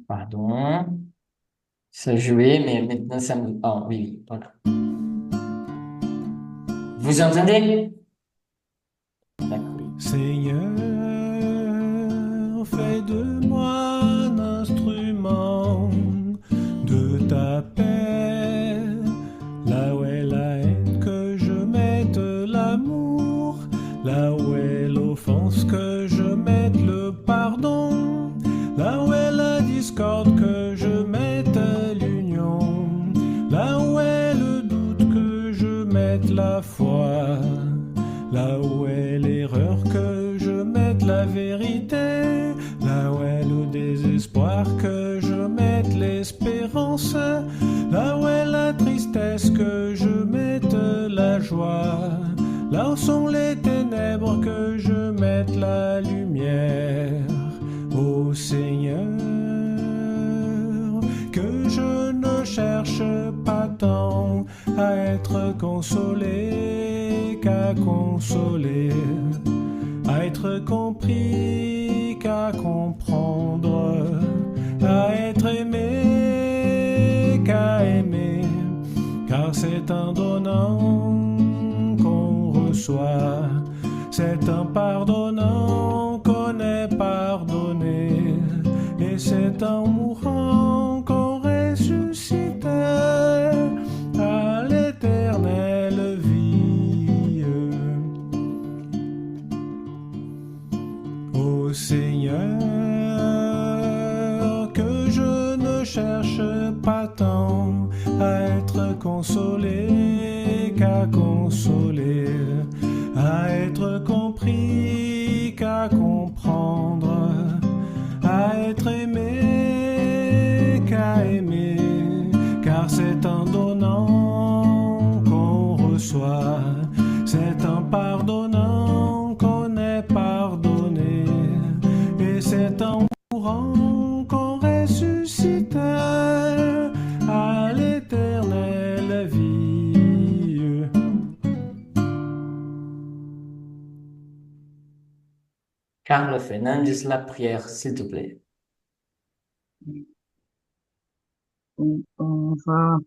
Pardon. Ça jouait, mais maintenant ça me... Ah oui, oui, voilà. Vous entendez? D'accord. Seigneur, fais de moi un instrument de ta paix. Là où est la haine, que je mette l'amour. Là où est l'offense, que je mette le pardon. Là où est la discorde, que je mette l'union. Là où est le doute, que je mette la foi. Là où est l'erreur, que je mette la vérité. Là où est le désespoir, que je mette l'espérance. Là où est la tristesse, que je mette la joie. Là où sont les ténèbres, que je mette la lumière. Ô Seigneur, que je ne cherche pas tant à être consolé qu'à consoler, à être compris qu'à comprendre, à être aimé qu'à aimer, car c'est en donnant qu'on reçoit, c'est en pardonnant qu'on est pardonné, et c'est en mourant qu'on ressuscite à l'éternelle vie. Ô Seigneur, que je ne cherche pas tant à être consolé qu'à consoler, à être compris qu'à comprendre, à être aimé qu'à aimer, car c'est en donnant qu'on reçoit, c'est en pardonnant qu'on est pardonné, et c'est en mourant qu'on ressuscite à l'éternelle vie. Carl Fernandez, la prière, s'il te plaît. On va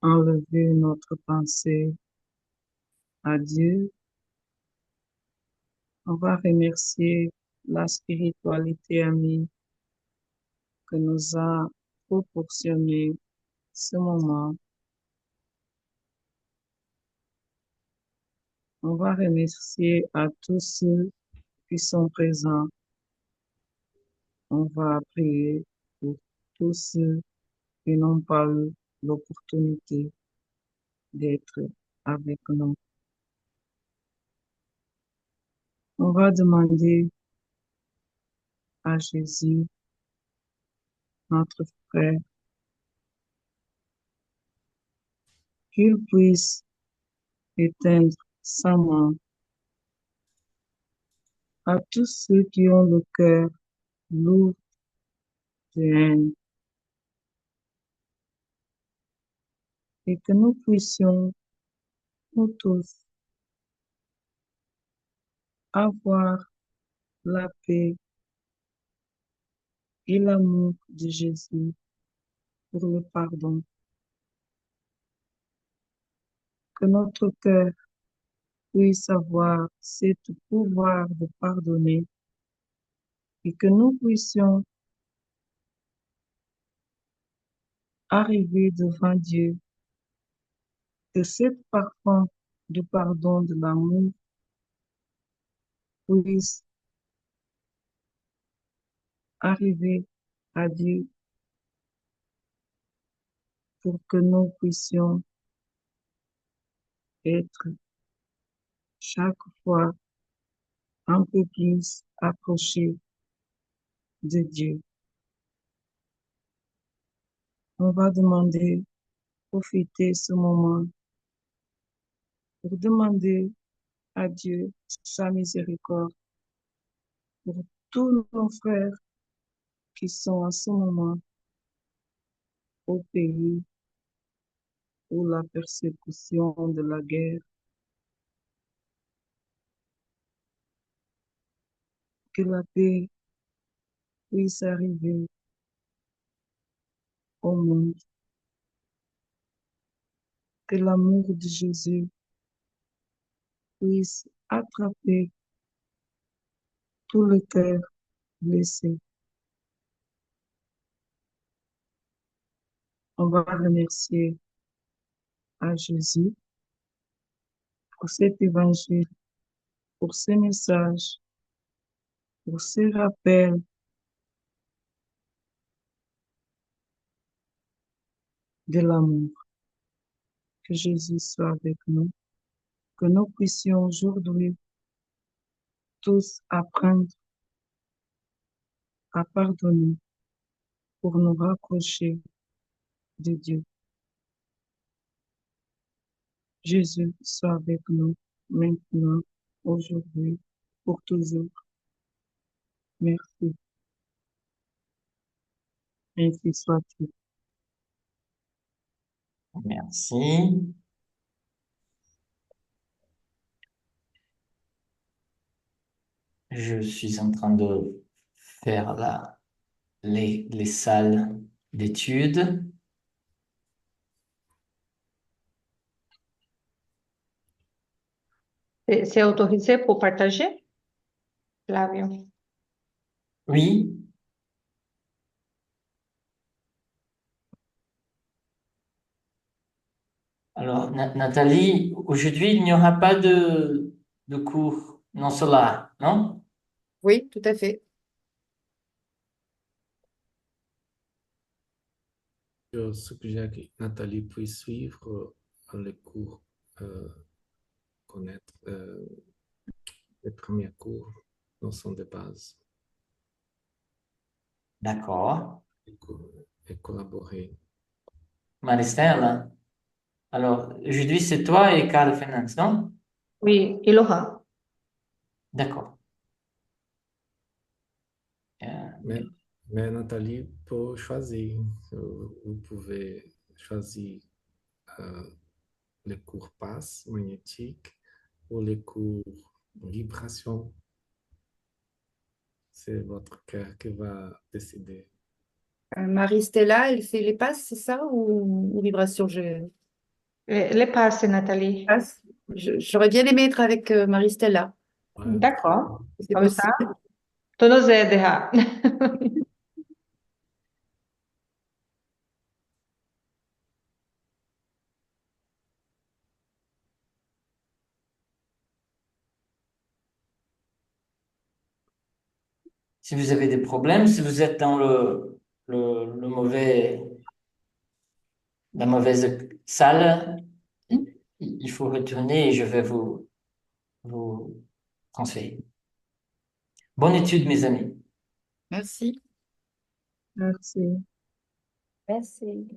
enlever notre pensée à Dieu. On va remercier la spiritualité amie que nous a proportionné ce moment. On va remercier à tous ceux qui sont présents. On va prier pour tous ceux qui n'ont pas eu l'opportunité d'être avec nous. On va demander à Jésus, notre frère, qu'il puisse éteindre sa main à tous ceux qui ont le cœur lourd de haine et que nous puissions, nous tous, avoir la paix et l'amour de Jésus pour le pardon, que notre cœur puisse avoir cette pouvoir de pardonner et que nous puissions arriver devant Dieu, que cette parfum du pardon, de l'amour puisse arriver à Dieu pour que nous puissions être chaque fois un peu plus approchés de Dieu. On va demander, profiter ce moment pour demander à Dieu sa miséricorde pour tous nos frères qui sont en ce moment au pays où la persécution de la guerre, que la paix puisse arriver au monde. Que l'amour de Jésus puisse attraper tout le cœur blessé. On va remercier à Jésus pour cet évangile, pour ces messages, pour ces rappels de l'amour. Que Jésus soit avec nous, que nous puissions aujourd'hui tous apprendre à pardonner pour nous rapprocher de Dieu. Jésus soit avec nous maintenant, aujourd'hui, pour toujours. Merci. Ainsi soit-il. Merci. Je suis en train de faire les salles d'études. C'est autorisé pour partager, Flavio? Oui. Alors, Nathalie, aujourd'hui, il n'y aura pas de cours non solaire, non? Oui, tout à fait. Je suggère que Nathalie puisse suivre les cours, connaître les premiers cours, notions de base, D'accord. et collaborer. Maristella, alors, aujourd'hui, c'est toi et Carl Fernandes, non? Oui, et Laurent. D'accord. Mais, mais Nathalie peut choisir. Vous pouvez choisir les cours passe magnétique ou les cours vibration. C'est votre cœur qui va décider. Marie-Stella, elle fait les passes, c'est ça, ou vibration? Les passes, Nathalie. Passe. J'aurais bien aimé être avec Marie-Stella. Ouais. D'accord. C'est Comme ça, possible. tu nous aideras. Si vous avez des problèmes, si vous êtes dans le la mauvaise salle, il faut retourner et je vais vous transférer. Bonne étude, mes amis. Merci. Merci. Merci.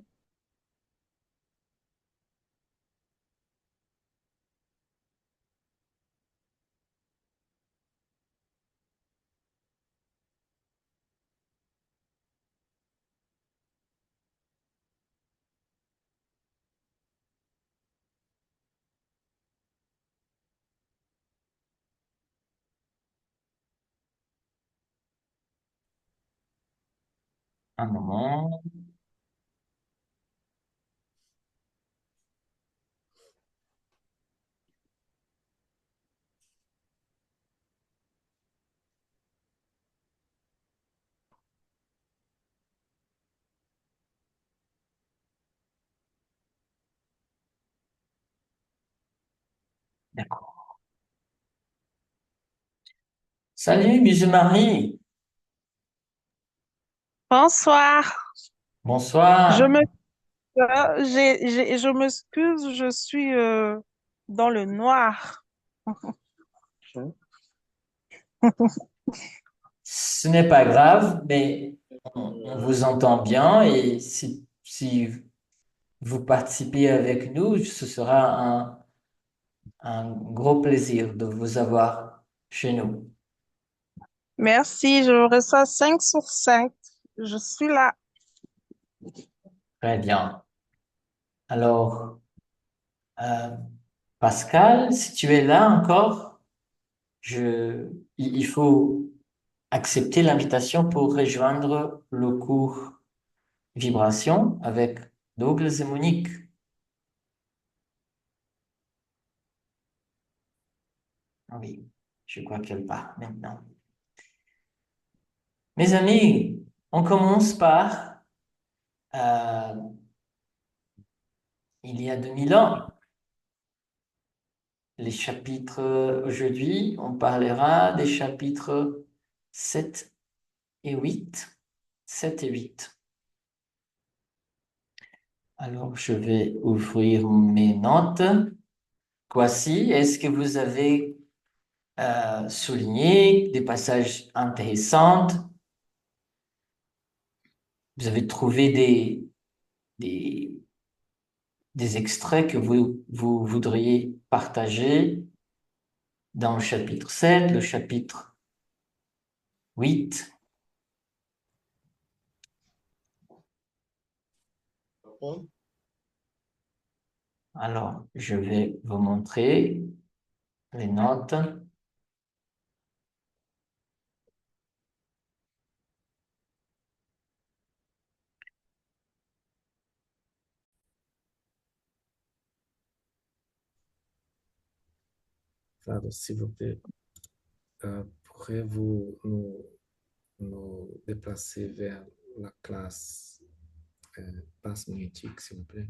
Un moment. D'accord. Salut, Bisous Marie. Bonsoir. Je Bonsoir. me, je m'excuse, je suis dans le noir. Ce n'est pas grave, mais on vous entend bien et si vous participez avec nous, ce sera un gros plaisir de vous avoir chez nous. Merci, je reçois 5 sur 5. Je suis là. Très bien. Alors, euh, Pascal, si tu es là encore, il faut accepter l'invitation pour rejoindre le cours vibration avec Douglas et Monique. Oui, je crois qu'elle part maintenant. Mes amis, on commence par il y a 2000 ans. Les chapitres, aujourd'hui, on parlera des chapitres 7 et 8. 7 et 8. Alors, je vais ouvrir mes notes. Voici, est-ce que vous avez souligné des passages intéressants? Vous avez trouvé des, des extraits que vous voudriez partager dans le chapitre 7, le chapitre 8? Alors, je vais vous montrer les notes. Claro, s'il vous plaît, pourrez-vous nous déplacer vers la classe passe magnétique, s'il vous plaît?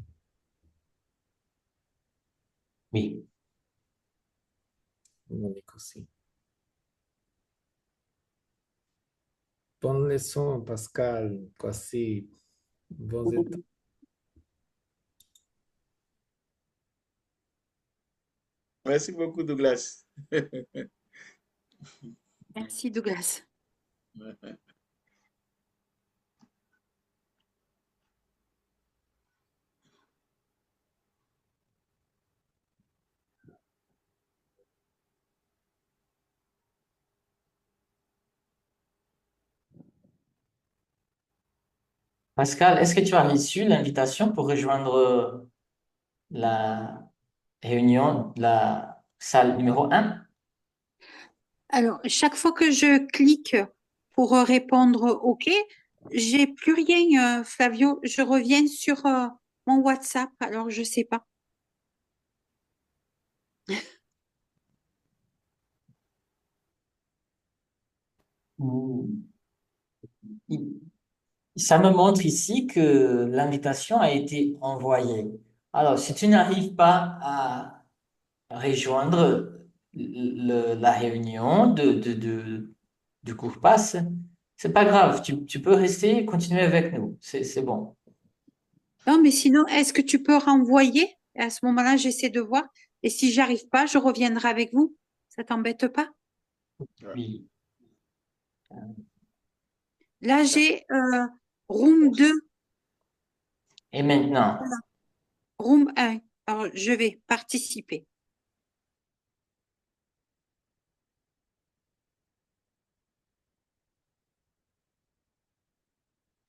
Oui. Monique aussi. Bonne leçon, Pascal. Voici, bons états. Merci beaucoup, Douglas. Merci, Douglas. Pascal, est-ce que tu as reçu l'invitation pour rejoindre la réunion de la salle numéro 1? Alors, chaque fois que je clique pour répondre OK, j'ai plus rien, Flavio. Je reviens sur mon WhatsApp, alors je sais pas. Ça me montre ici que l'invitation a été envoyée. Alors, si tu n'arrives pas à rejoindre la réunion du cours passe, c'est pas grave. Tu peux rester et continuer avec nous. C'est bon. Non, mais sinon, est-ce que tu peux renvoyer? À ce moment-là, j'essaie de voir. Et si j'arrive pas, je reviendrai avec vous. Ça t'embête pas? Oui. Là, j'ai room 2, Et maintenant, room 1. Alors, je vais participer.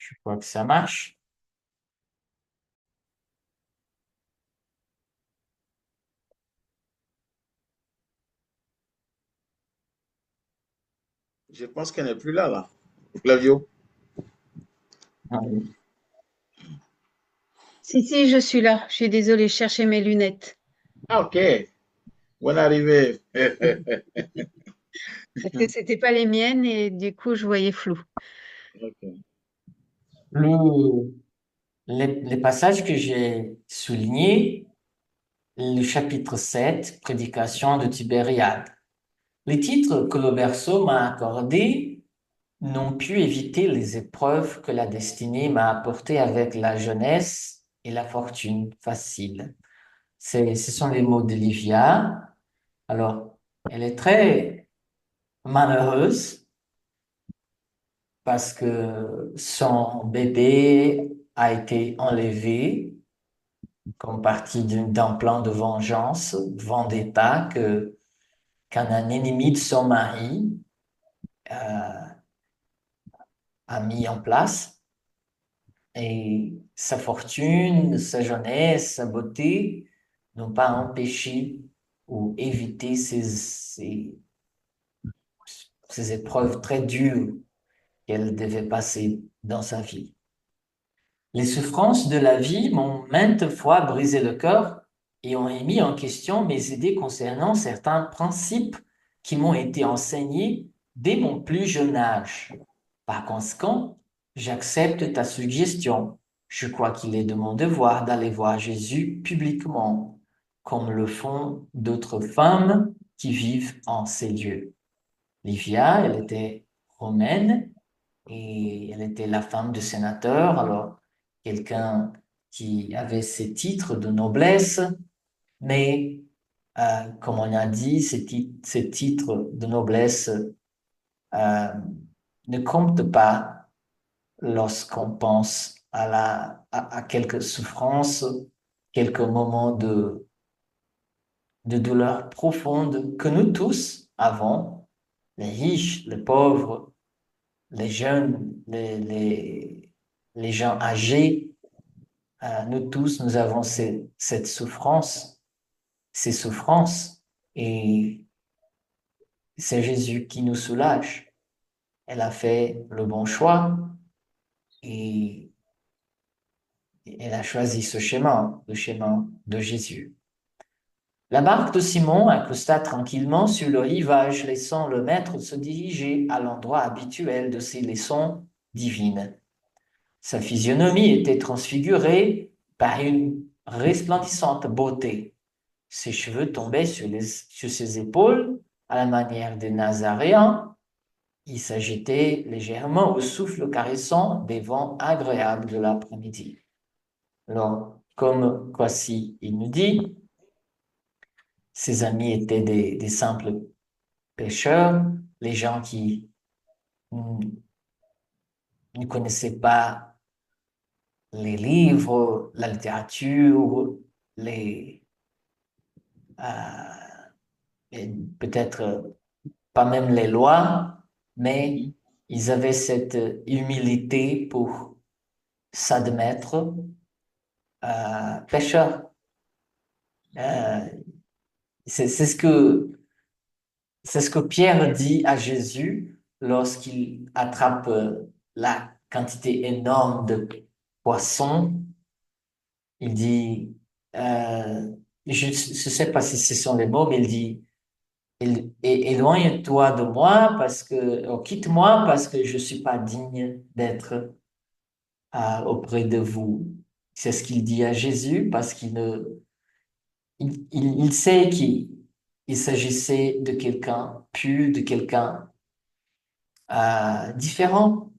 je crois que ça marche. Je pense qu'elle n'est plus là. Flavio. Oui. Si, je suis là. Je suis désolée, je cherchais mes lunettes. Ah, ok. Bonne arrivée. Parce que c'était pas les miennes et du coup, je voyais flou. Ok. Le, les passages que j'ai soulignés, le chapitre 7, prédication de Tibériade. Les titres que le berceau m'a accordés n'ont pu éviter les épreuves que la destinée m'a apportées avec la jeunesse et la fortune facile. Ce sont les mots de Livia. Alors, elle est très malheureuse parce que son bébé a été enlevé comme partie d'un plan de vengeance, vendetta, qu'un ennemi de son mari a mis en place. Et sa fortune, sa jeunesse, sa beauté n'ont pas empêché ou évité ces épreuves très dures qu'elle devait passer dans sa vie. Les souffrances de la vie m'ont maintes fois brisé le cœur et ont remis en question mes idées concernant certains principes qui m'ont été enseignés dès mon plus jeune âge. Par conséquent, j'accepte ta suggestion. Je crois qu'il est de mon devoir d'aller voir Jésus publiquement, comme le font d'autres femmes qui vivent en ces lieux. Livia, elle était romaine et elle était la femme du sénateur, alors quelqu'un qui avait ses titres de noblesse, mais comme on a dit, ces titres de noblesse ne comptent pas lorsqu'on pense à quelques souffrances, quelques moments de douleur profonde que nous tous avons, les riches, les pauvres, les jeunes, les gens âgés, nous tous, nous avons cette souffrance, ces souffrances, et c'est Jésus qui nous soulage. Elle a fait le bon choix et elle a choisi ce chemin, le chemin de Jésus. La barque de Simon accosta tranquillement sur le rivage, laissant le maître se diriger à l'endroit habituel de ses leçons divines. Sa physionomie était transfigurée par une resplendissante beauté. Ses cheveux tombaient sur ses épaules à la manière des Nazaréens. Il s'agitait légèrement au souffle caressant des vents agréables de l'après-midi. Alors, comme voici, il nous dit, ses amis étaient des simples pêcheurs, les gens qui ne connaissaient pas les livres, la littérature, et peut-être pas même les lois, mais ils avaient cette humilité pour s'admettre pécheurs. C'est ce que Pierre dit à Jésus lorsqu'il attrape la quantité énorme de poissons. Il dit, je ne sais pas si ce sont les mots, mais il dit, éloigne-toi de moi quitte-moi parce que je ne suis pas digne d'être auprès de vous. C'est ce qu'il dit à Jésus parce il sait qu'il s'agissait de quelqu'un pur, de quelqu'un différent.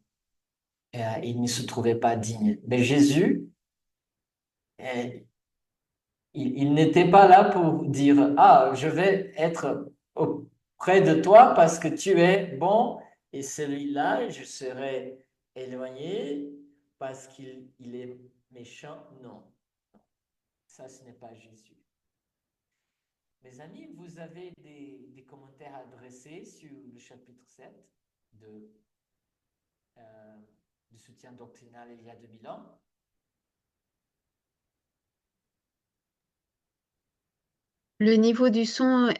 Il ne se trouvait pas digne. Mais Jésus, il n'était pas là pour dire, ah, je vais être auprès de toi parce que tu es bon et celui-là, je serai éloigné parce qu'il est méchant. Non, ça, ce n'est pas Jésus. Mes amis, vous avez des commentaires à adresser sur le chapitre 7 du soutien doctrinal il y a 2000 ans? Le niveau du son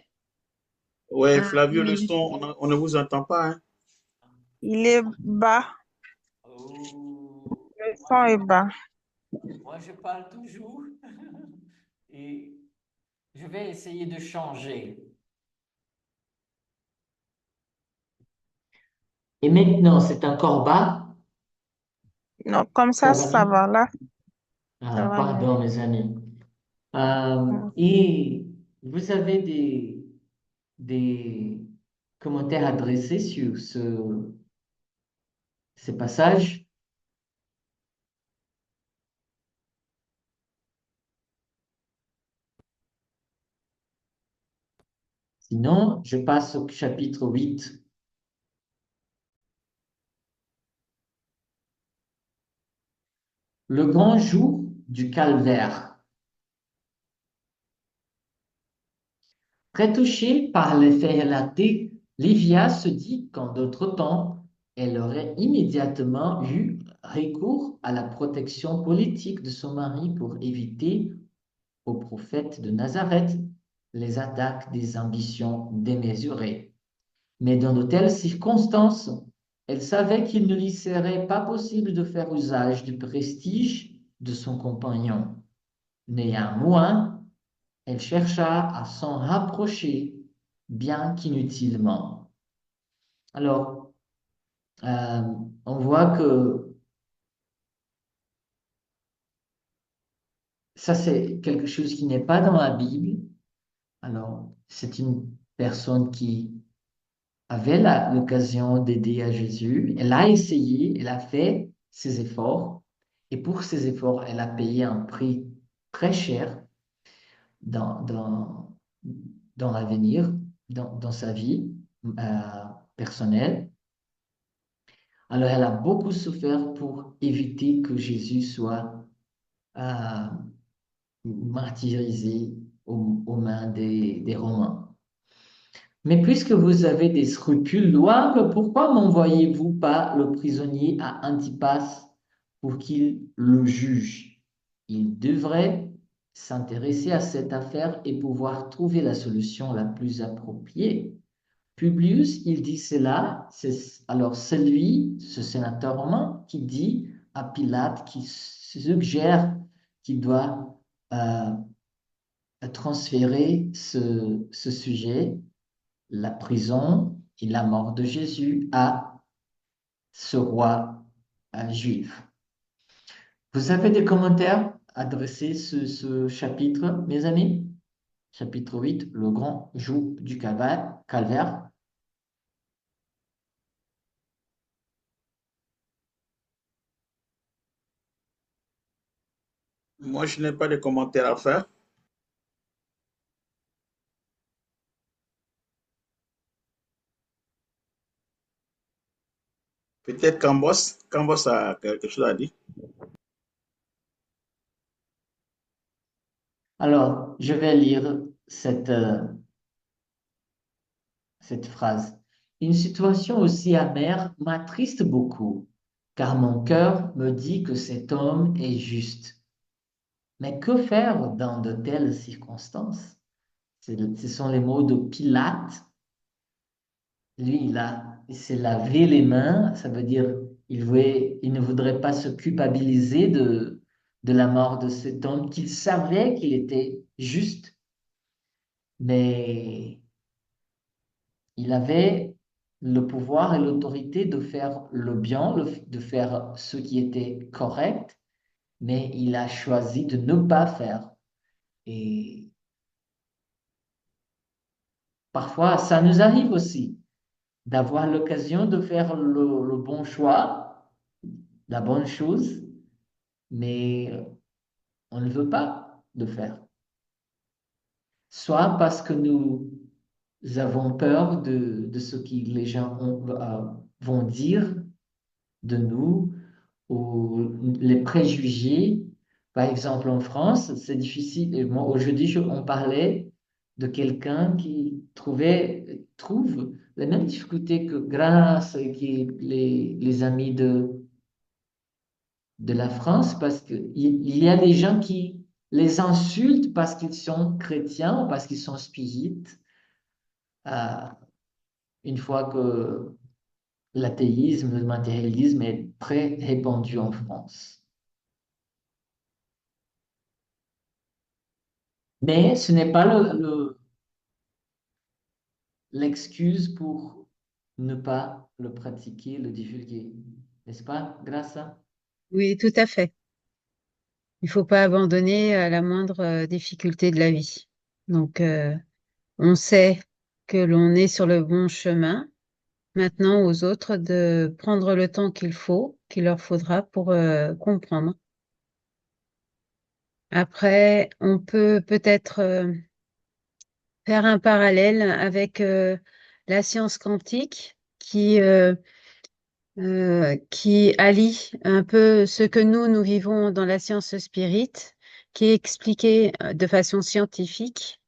Ouais, a Flavio, le diminué. son, on ne vous entend pas, hein? Il est bas. Oh, Le son est bas. moi, je parle toujours et je vais essayer de changer. Et maintenant, c'est encore bas? Non, comme ça, ça va là. Ça va mieux. Pardon, mes amis. Mm. Et vous avez des commentaires adressés sur ces passages? Sinon, je passe au chapitre 8. Le grand jour du calvaire. Très touchée par les faits relatés, Livia se dit qu'en d'autres temps, elle aurait immédiatement eu recours à la protection politique de son mari pour éviter au prophète de Nazareth les attaques des ambitions démesurées. Mais dans de telles circonstances, Elle savait qu'il ne lui serait pas possible de faire usage du prestige de son compagnon. Néanmoins, elle chercha à s'en rapprocher, bien qu'inutilement. Alors, euh, on voit que ça, c'est quelque chose qui n'est pas dans la Bible. Alors, c'est une personne qui avait l'occasion d'aider à Jésus. Elle a essayé, elle a fait ses efforts. Et pour ses efforts, elle a payé un prix très cher dans, dans, dans l'avenir, dans sa vie personnelle. Alors, elle a beaucoup souffert pour éviter que Jésus soit euh, martyrisé aux mains des Romains. Mais puisque vous avez des scrupules louables, pourquoi n'envoyez-vous pas le prisonnier à Antipas pour qu'il le juge? Il devrait s'intéresser à cette affaire et pouvoir trouver la solution la plus appropriée. Publius, il dit cela, alors c'est lui, ce sénateur romain, qui dit à Pilate, qui suggère qu'il doit transférer ce sujet, la prison et la mort de Jésus, à ce roi juif. Vous avez des commentaires adressés ce chapitre, mes amis? Chapitre 8, le grand joug du calvaire. Moi, je n'ai pas de commentaires à faire. Peut-être Cambos a quelque chose à dire. Alors, je vais lire cette phrase. Une situation aussi amère m'attriste beaucoup, car mon cœur me dit que cet homme est juste. Mais que faire dans de telles circonstances? Ce sont les mots de Pilate. Lui, il s'est lavé les mains, ça veut dire il ne voudrait pas se culpabiliser de la mort de cet homme qu'il savait qu'il était juste, mais il avait le pouvoir et l'autorité de faire le bien, de faire ce qui était correct, mais il a choisi de ne pas faire. Et parfois, ça nous arrive aussi d'avoir l'occasion de faire le bon choix, la bonne chose, mais on ne veut pas le faire. Soit parce que nous avons peur de ce que les gens vont dire de nous, ou les préjugés. Par exemple, en France, c'est difficile. Et moi, aujourd'hui, on parlait de quelqu'un qui trouve les mêmes difficultés que Grace et que les amis de la France, parce qu'il y a des gens qui les insultent parce qu'ils sont chrétiens ou parce qu'ils sont spirites, euh, une fois que l'athéisme, le matérialisme est très répandu en France. Mais ce n'est pas l'excuse pour ne pas le pratiquer, le divulguer. N'est-ce pas, Grâce? Oui, tout à fait. Il faut pas abandonner à la moindre difficulté de la vie. Donc, on sait que l'on est sur le bon chemin. Maintenant, aux autres de prendre le temps qu'il leur faudra pour comprendre. Après, on peut peut-être faire un parallèle avec la science quantique qui allie un peu ce que nous vivons dans la science spirit, qui est expliqué de façon scientifique.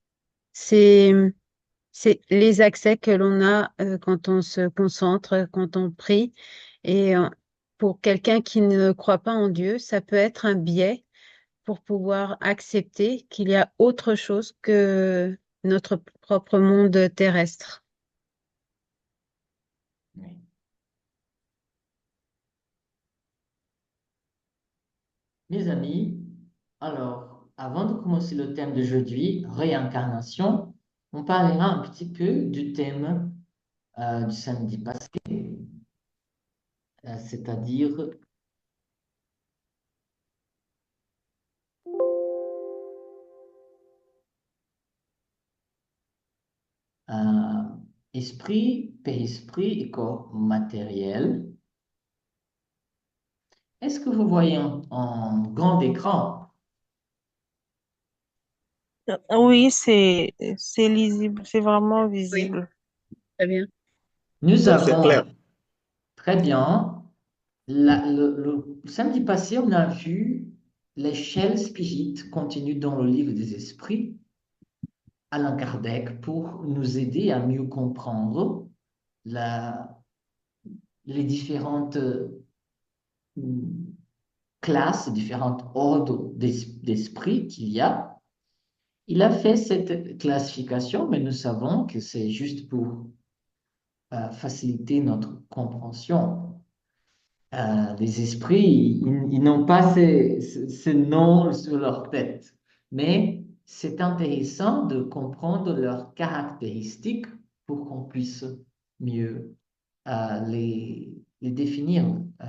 C'est les accès que l'on a quand on se concentre, quand on prie. Et pour quelqu'un qui ne croit pas en Dieu, ça peut être un biais pour pouvoir accepter qu'il y a autre chose que notre propre monde terrestre. Oui. Mes amis, alors, avant de commencer le thème d'aujourd'hui, réincarnation, on parlera un petit peu du thème du samedi passé, c'est-à-dire esprit, périsprit et corps matériel. Est-ce que vous voyez en grand écran? Oui, c'est lisible, c'est vraiment Oui, visible. très bien. Nous Donc, c'est clair. avons, très bien, le samedi passé, on a vu l'échelle spirit contenue dans le livre des esprits, Alain Kardec, pour nous aider à mieux comprendre la, les différentes classes, différents ordres d'esprit qu'il y a. Il a fait cette classification, mais nous savons que c'est juste pour faciliter notre compréhension. Les esprits, ils n'ont pas ces noms sur leur tête, mais c'est intéressant de comprendre leurs caractéristiques pour qu'on puisse mieux les définir. Euh,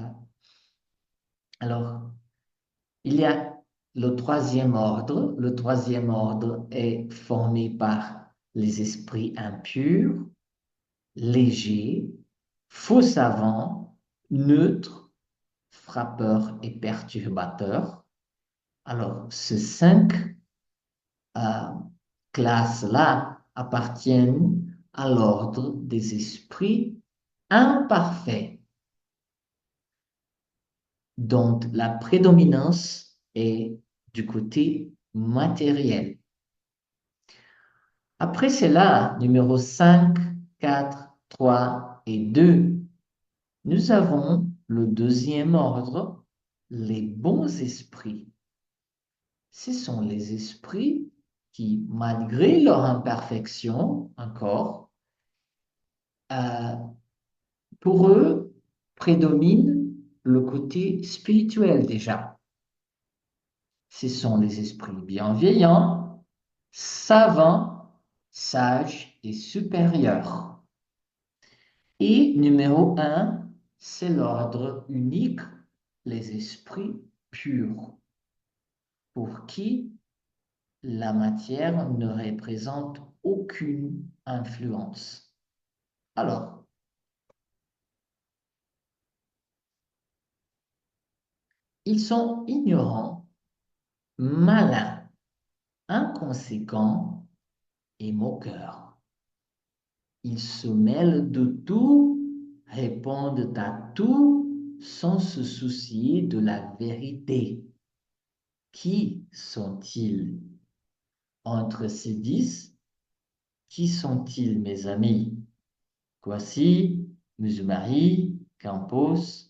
alors, il y a le troisième ordre. Le troisième ordre est formé par les esprits impurs, légers, faux savants, neutres, frappeurs et perturbateurs. Alors, ces cinq euh, classes-là appartiennent à l'ordre des esprits imparfaits, dont la prédominance est du côté matériel. Après cela, numéro 5, 4, 3 et 2, nous avons le deuxième ordre, les bons esprits. Ce sont les esprits qui, malgré leur imperfection encore, euh, pour eux, prédomine le côté spirituel déjà. Ce sont les esprits bienveillants, savants, sages et supérieurs. Et numéro 1, c'est l'ordre unique, les esprits purs, pour qui la matière ne représente aucune influence. Alors, ils sont ignorants, malins, inconséquents et moqueurs. Ils se mêlent de tout, répondent à tout sans se soucier de la vérité. Qui sont-ils? Entre ces 10, qui sont-ils, mes amis? Kwasi, Musumari, Campos,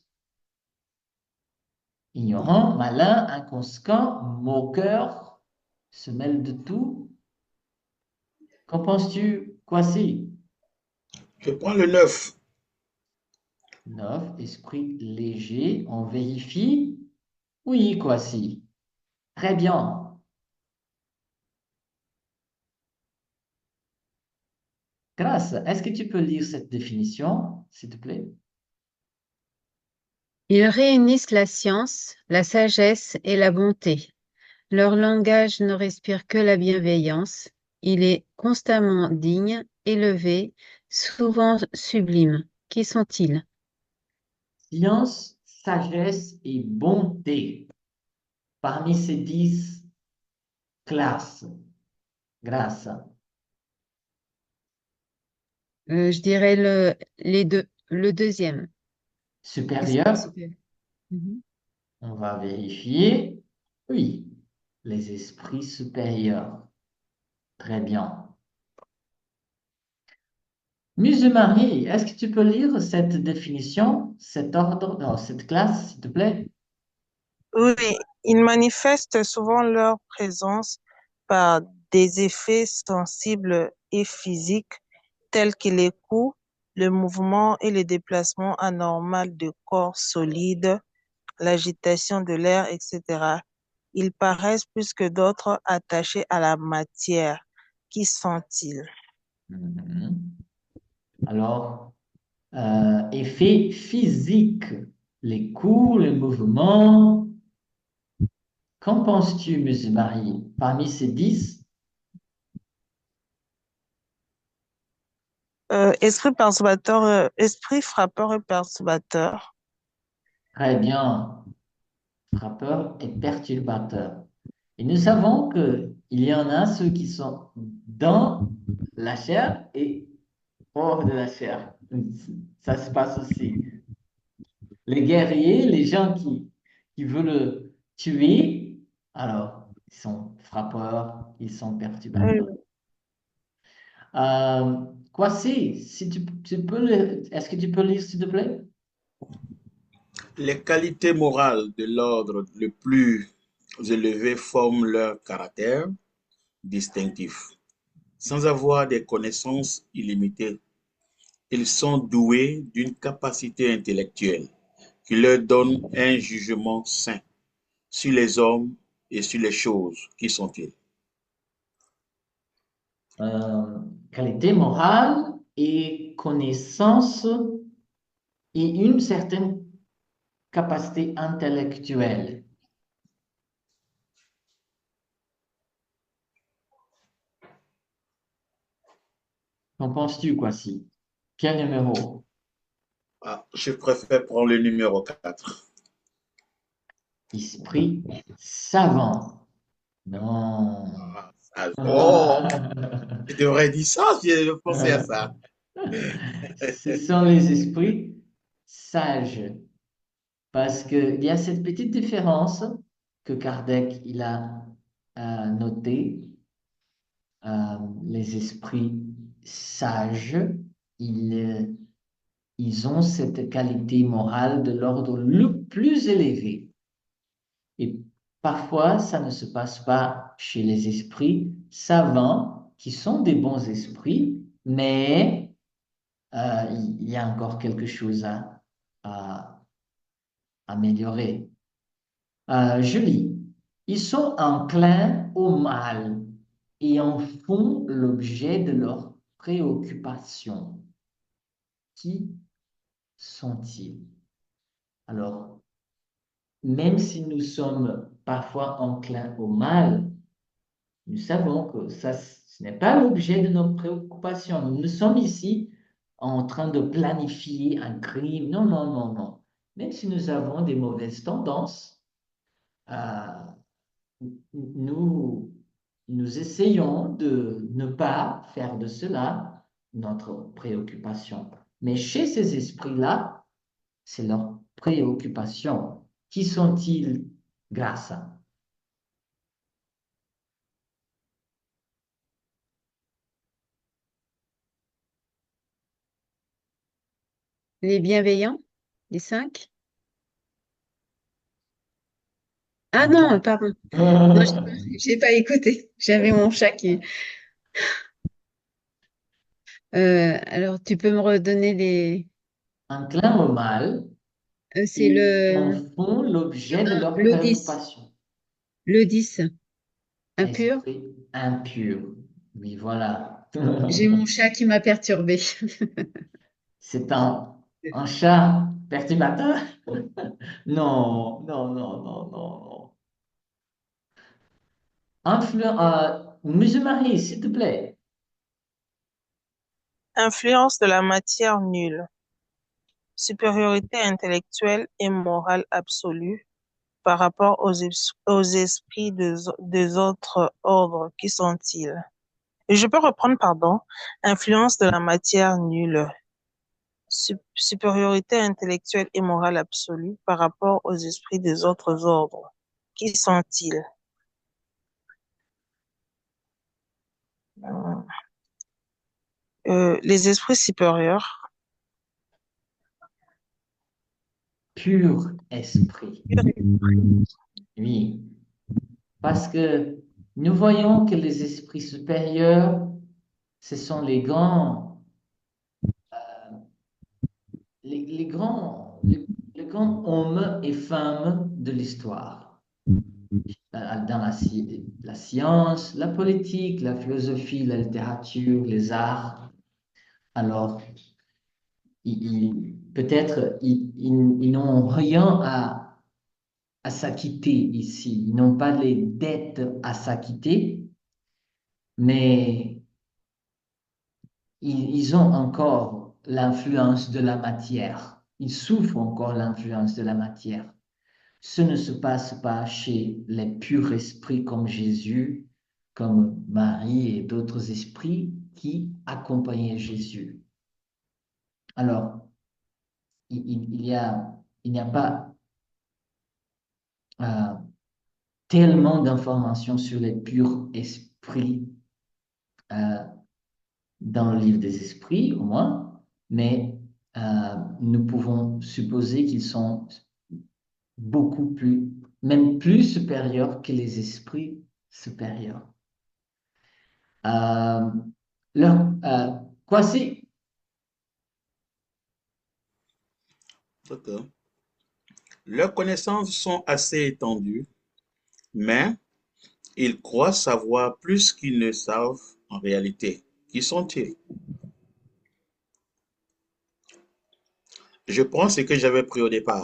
ignorant, malin, inconséquent, moqueur, se mêle de tout. Qu'en penses-tu, Kwasi? Je prends le 9. 9, esprit léger, on vérifie. Oui, Kwasi. Très bien. Grâce, est-ce que tu peux lire cette définition, s'il te plaît? Ils réunissent la science, la sagesse et la bonté. Leur langage ne respire que la bienveillance. Il est constamment digne, élevé, souvent sublime. Qui sont-ils? Science, sagesse et bonté. Parmi ces 10 classes, grâce. Je dirais le deuxième. Esprit Supérieur, supérieur. Mhm. on va vérifier. Oui, les esprits supérieurs. Très bien. Marie, est-ce que tu peux lire cette définition, cet ordre, non, cette classe, s'il te plaît? Oui, ils manifestent souvent leur présence par des effets sensibles et physiques tels que les coups, le mouvement et les déplacements anormaux de corps solides, l'agitation de l'air, etc. Ils paraissent plus que d'autres attachés à la matière. Qui sont-ils? Mhm. Alors, effet physique, les coups, les mouvements. Qu'en penses-tu, Monsieur Marie? Parmi ces 10, Esprit perturbateur, esprit frappeur et perturbateur. très bien, frappeur et perturbateur. Et nous savons qu'il y en a ceux qui sont dans la chair et hors de la chair. Ça se passe aussi. Les guerriers, les gens qui veulent le tuer, alors, ils sont frappeurs, ils sont perturbateurs. Quoi si tu peux est-ce que tu peux lire, s'il te plaît? Les qualités morales de l'ordre le plus élevé forment leur caractère distinctif. Sans avoir des connaissances illimitées, ils sont doués d'une capacité intellectuelle qui leur donne un jugement sain sur les hommes et sur les choses. Qui sont-ils? Qualité morale et connaissance et une certaine capacité intellectuelle. Qu'en penses-tu, quoi, si? Quel numéro? Je préfère prendre le numéro 4. Esprit savant. Non. Oh, je devrais dire ça, j'ai pensé à ça. Ce sont les esprits sages. Parce qu'il y a cette petite différence que Kardec il a notée. Les esprits sages, ils, ils ont cette qualité morale de l'ordre le plus élevé. Et parfois, ça ne se passe pas chez les esprits savants, qui sont des bons esprits, mais il y a encore quelque chose à améliorer. Je lis. Ils sont enclins au mal et en font l'objet de leurs préoccupations. Qui sont-ils? Alors, même si nous sommes parfois enclins au mal, nous savons que ça, ce n'est pas l'objet de nos préoccupations. Nous sommes ici en train de planifier un crime. Non, non, non, non. Même si nous avons des mauvaises tendances, euh, nous, nous essayons de ne pas faire de cela notre préoccupation. Mais chez ces esprits-là, c'est leur préoccupation. Qui sont-ils grâce à? Les bienveillants, les 5. Ah non, pardon. Non, j'ai pas écouté. J'avais mon chat qui. Alors, tu peux me redonner les. Enclins au mal C'est et en font l'objet de leurs le 10. préoccupations. Le 10. Impur. Esprit impur. Oui, voilà. J'ai mon chat qui m'a perturbée. C'est un chat perturbateur? Non, non, non, non, non, non. Monsieur Marie, s'il te plaît. Influence de la matière nulle. Supériorité intellectuelle et morale absolue par rapport aux esprits des autres ordres. Qui sont-ils? Et je peux reprendre, pardon. Influence de la matière nulle. Supériorité intellectuelle et morale absolue par rapport aux esprits des autres ordres. Qui sont-ils? Les esprits supérieurs. Pur esprit. Oui. Parce que nous voyons que les esprits supérieurs, ce sont les grands grands hommes et femmes de l'histoire, dans la science, la politique, la philosophie, la littérature, les arts. Alors, peut-être ils n'ont rien à s'acquitter ici. Ils n'ont pas les dettes à s'acquitter, mais ils ont encore l'influence de la matière. Ils souffrent encore l'influence de la matière. Ce ne se passe pas chez les purs esprits comme Jésus, comme Marie et d'autres esprits qui accompagnaient Jésus. Alors, il n'y a pas tellement d'informations sur les purs esprits dans le livre des esprits, au moins, mais nous pouvons supposer qu'ils sont beaucoup plus, même plus supérieurs que les esprits supérieurs. Voici. D'accord. Leurs connaissances sont assez étendues, mais ils croient savoir plus qu'ils ne savent en réalité. Qui sont-ils? Je prends ce que j'avais pris au départ.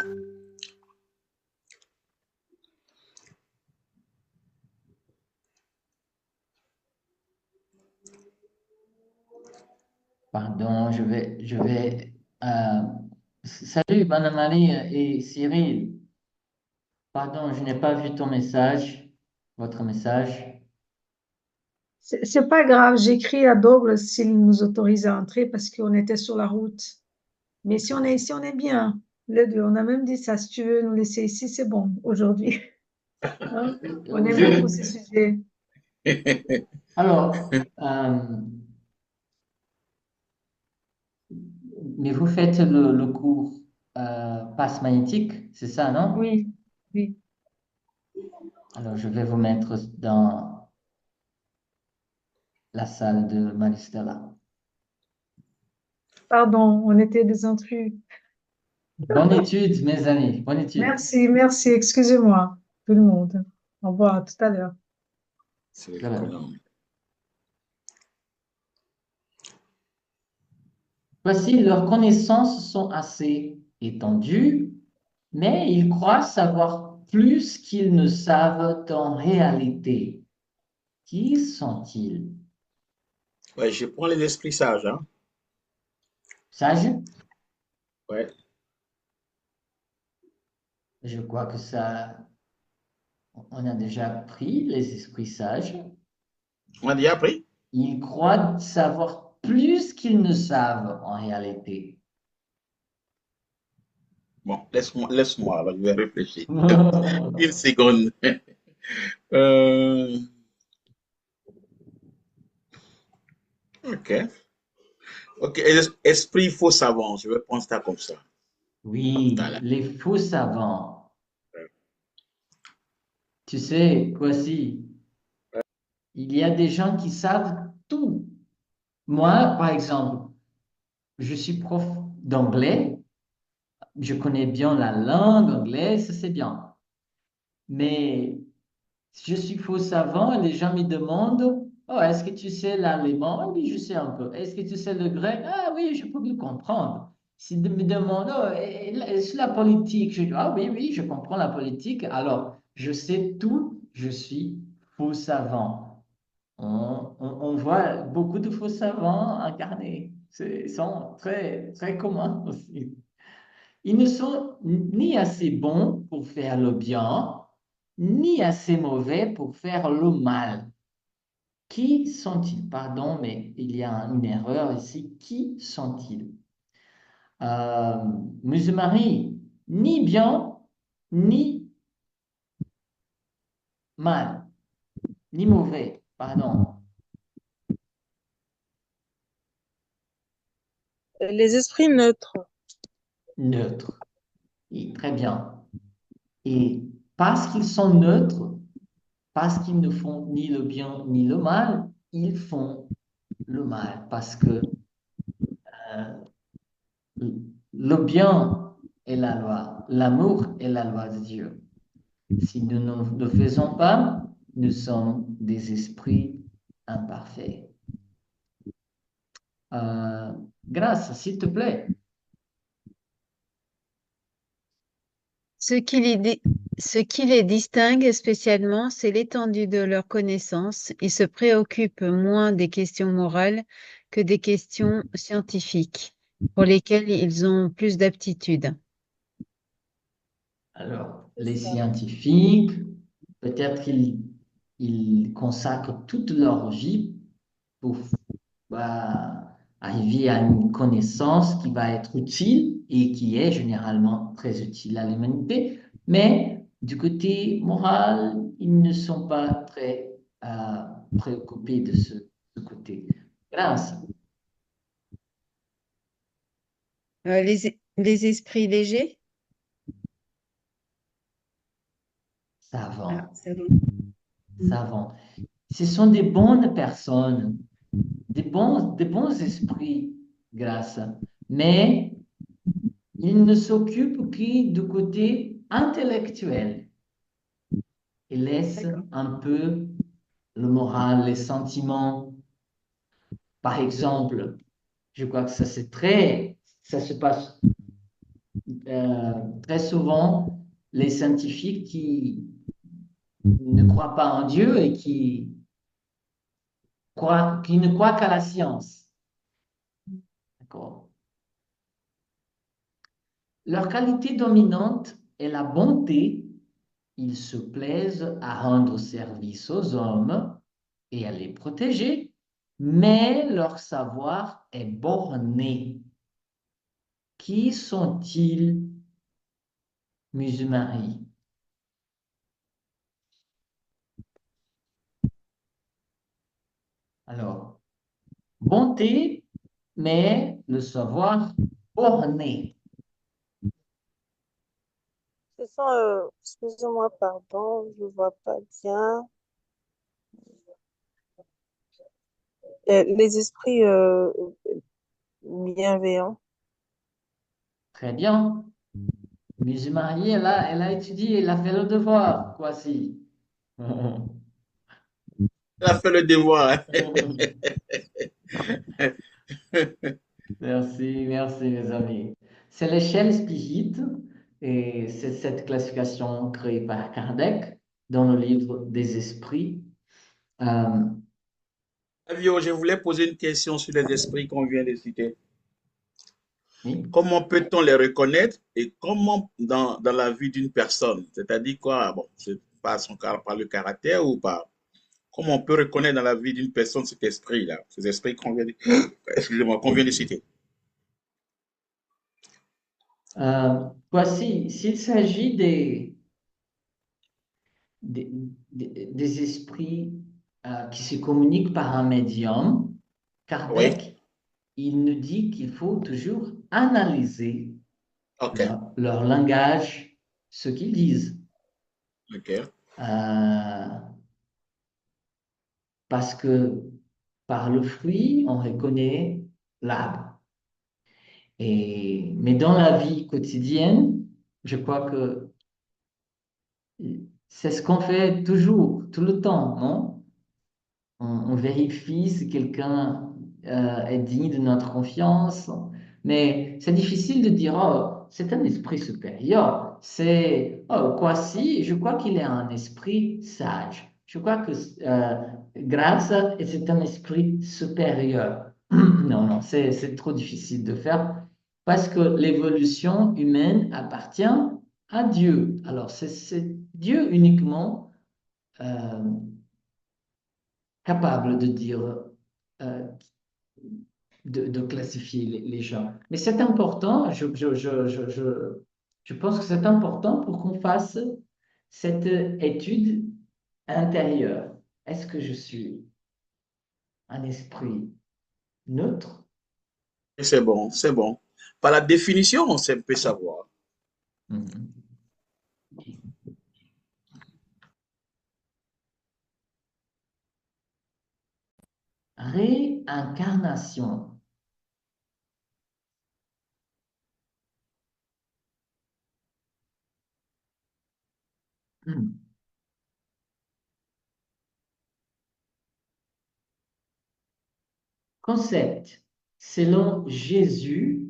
Pardon, je vais. Salut, Madame Marie et Cyril. Pardon, je n'ai pas vu ton message, votre message. C'est pas grave, j'écris à Douglas s'il nous autorise à entrer parce qu'on était sur la route. Mais si on est ici, on est bien, les deux. On a même dit ça, si tu veux nous laisser ici, c'est bon, aujourd'hui. Hein? On aime beaucoup ces sujets. Alors, mais vous faites le cours passe magnétique, c'est ça, non? Oui, oui. Alors, je vais vous mettre dans la salle de Maristella. Pardon, on était des intrus. Bonne étude, mes amis, bonne étude. Merci, merci, excusez-moi, tout le monde. Au revoir, à tout à l'heure. Voici, leurs connaissances sont assez étendues, mais ils croient savoir plus qu'ils ne savent en réalité. Qui sont-ils? Ouais, je prends les esprits sages. Hein? Sages? Ouais. Je crois que ça, on a déjà pris les esprits sages. On a déjà pris? Ils croient savoir plus qu'ils ne savent en réalité. Bon, laisse-moi, alors je vais réfléchir. Une seconde. Ok. Ok, esprit faux savant, je vais prendre ça comme ça. Oui, les faux savants. Tu sais, voici, il y a des gens qui savent tout. Moi, par exemple, je suis prof d'anglais, je connais bien la langue anglaise, c'est bien. Mais je suis faux savant et les gens me demandent, oh, est-ce que tu sais l'allemand? Oui, je sais un peu. Est-ce que tu sais le grec? Ah oui, je peux le comprendre. S'ils me demandent, oh, et sur la politique, je dis, ah oui, oui, je comprends la politique. Alors, je sais tout, je suis faux savant. On voit beaucoup de faux savants incarnés. Ils sont très, très communs aussi. Ils ne sont ni assez bons pour faire le bien, ni assez mauvais pour faire le mal. Qui sont-ils? Pardon, mais il y a une erreur ici. Qui sont-ils? Monsieur Marie, ni bien, ni mal, ni mauvais, pardon. Les esprits neutres. Neutres. Et très bien. Et parce qu'ils sont neutres, parce qu'ils ne font ni le bien ni le mal, ils font le mal. Parce que le bien est la loi. L'amour est la loi de Dieu. Si nous ne le faisons pas, nous sommes des esprits imparfaits. Grâce, s'il te plaît. Ce qui les distingue spécialement, c'est l'étendue de leurs connaissances. Ils se préoccupent moins des questions morales que des questions scientifiques, pour lesquelles ils ont plus d'aptitude. Alors, les scientifiques, peut-être qu'ils consacrent toute leur vie pour arriver à une connaissance qui va être utile et qui est généralement très utile à l'humanité, mais du côté moral, ils ne sont pas très préoccupés de ce côté. Grâce, Les esprits légers? savants, C'est bon. savants. Ce sont des bonnes personnes, des bons esprits, grâce, mais ils ne s'occupent que du côté intellectuel. Ils laissent un peu le moral, les sentiments. Par exemple, je crois que ça se passe très souvent, les scientifiques qui ne croient pas en Dieu et qui ne croient qu'à la science. D'accord? Leur qualité dominante est la bonté. Ils se plaisent à rendre service aux hommes et à les protéger, mais leur savoir est borné. Qui sont-ils, musulmans? Alors, bonté, mais le savoir borné. Ce sont, excusez-moi, pardon, je vois pas bien. Les esprits bienveillants. Très bien. Musulmans, elle a étudié, elle a fait le devoir, quoi si. Elle a fait le devoir. Merci, merci mes amis. C'est l'échelle Spirit et c'est cette classification créée par Kardec dans le livre des esprits. Euh, Flavio, je voulais poser une question sur les esprits qu'on vient de citer. oui. Comment peut-on les reconnaître et comment dans la vie d'une personne? C'est-à-dire quoi? Bon, c'est pas par le caractère ou pas. Comment on peut reconnaître dans la vie d'une personne cet esprit-là, ces esprits excusez-moi, qu'on vient de citer? Voici, s'il s'agit des, des esprits qui se communiquent par un médium, Oui, Kardec, il nous dit qu'il faut toujours analyser ok, leur langage, ce qu'ils disent. ok. Parce que par le fruit, on reconnaît l'arbre. Mais dans la vie quotidienne, je crois que c'est ce qu'on fait toujours, tout le temps, non? On vérifie si quelqu'un est digne de notre confiance, mais c'est difficile de dire, oh, c'est un esprit supérieur. Oh, quoi si, je crois qu'il est un esprit sage. Je crois que grâce, c'est un esprit supérieur. Non, non, c'est trop difficile de faire parce que l'évolution humaine appartient à Dieu. Alors, c'est Dieu uniquement capable de dire, euh, de classifier les gens. Mais c'est important, je pense que c'est important pour qu'on fasse cette étude intérieure. Est-ce que je suis un esprit neutre? C'est bon, c'est bon. Par la définition, on peut savoir. Mhm. Réincarnation. concept. Selon Jésus,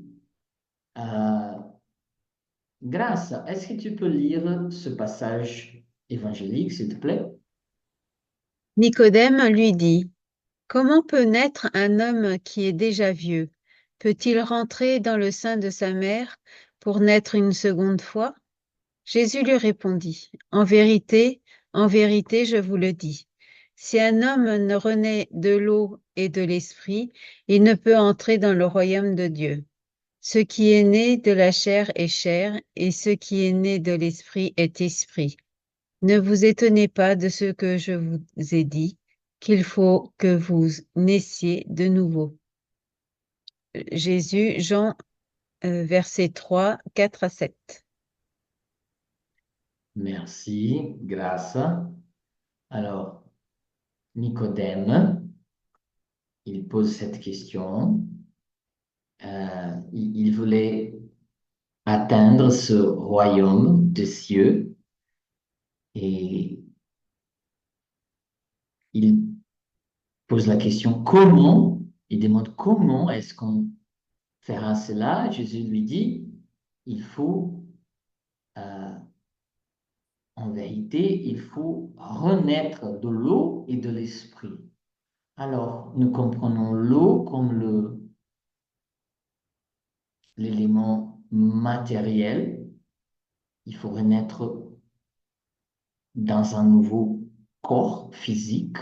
Grâce, est-ce que tu peux lire ce passage évangélique, s'il te plaît? Nicodème lui dit, comment peut naître un homme qui est déjà vieux? Peut-il rentrer dans le sein de sa mère pour naître une seconde fois? Jésus lui répondit, en vérité, je vous le dis, si un homme ne renaît de l'eau et de l'esprit, il ne peut entrer dans le royaume de Dieu. Ce qui est né de la chair est chair, et ce qui est né de l'esprit est esprit. Ne vous étonnez pas de ce que je vous ai dit, qu'il faut que vous naissiez de nouveau. Jésus, Jean, versets 3, 4 à 7. Merci, grâce. Alors, Nicodème, il pose cette question. Il voulait atteindre ce royaume des cieux et il pose la question comment, il demande comment est-ce qu'on fera cela. Jésus lui dit, il faut, en vérité, il faut renaître de l'eau et de l'esprit. Alors, nous comprenons l'eau comme l'élément matériel. Il faut renaître dans un nouveau corps physique.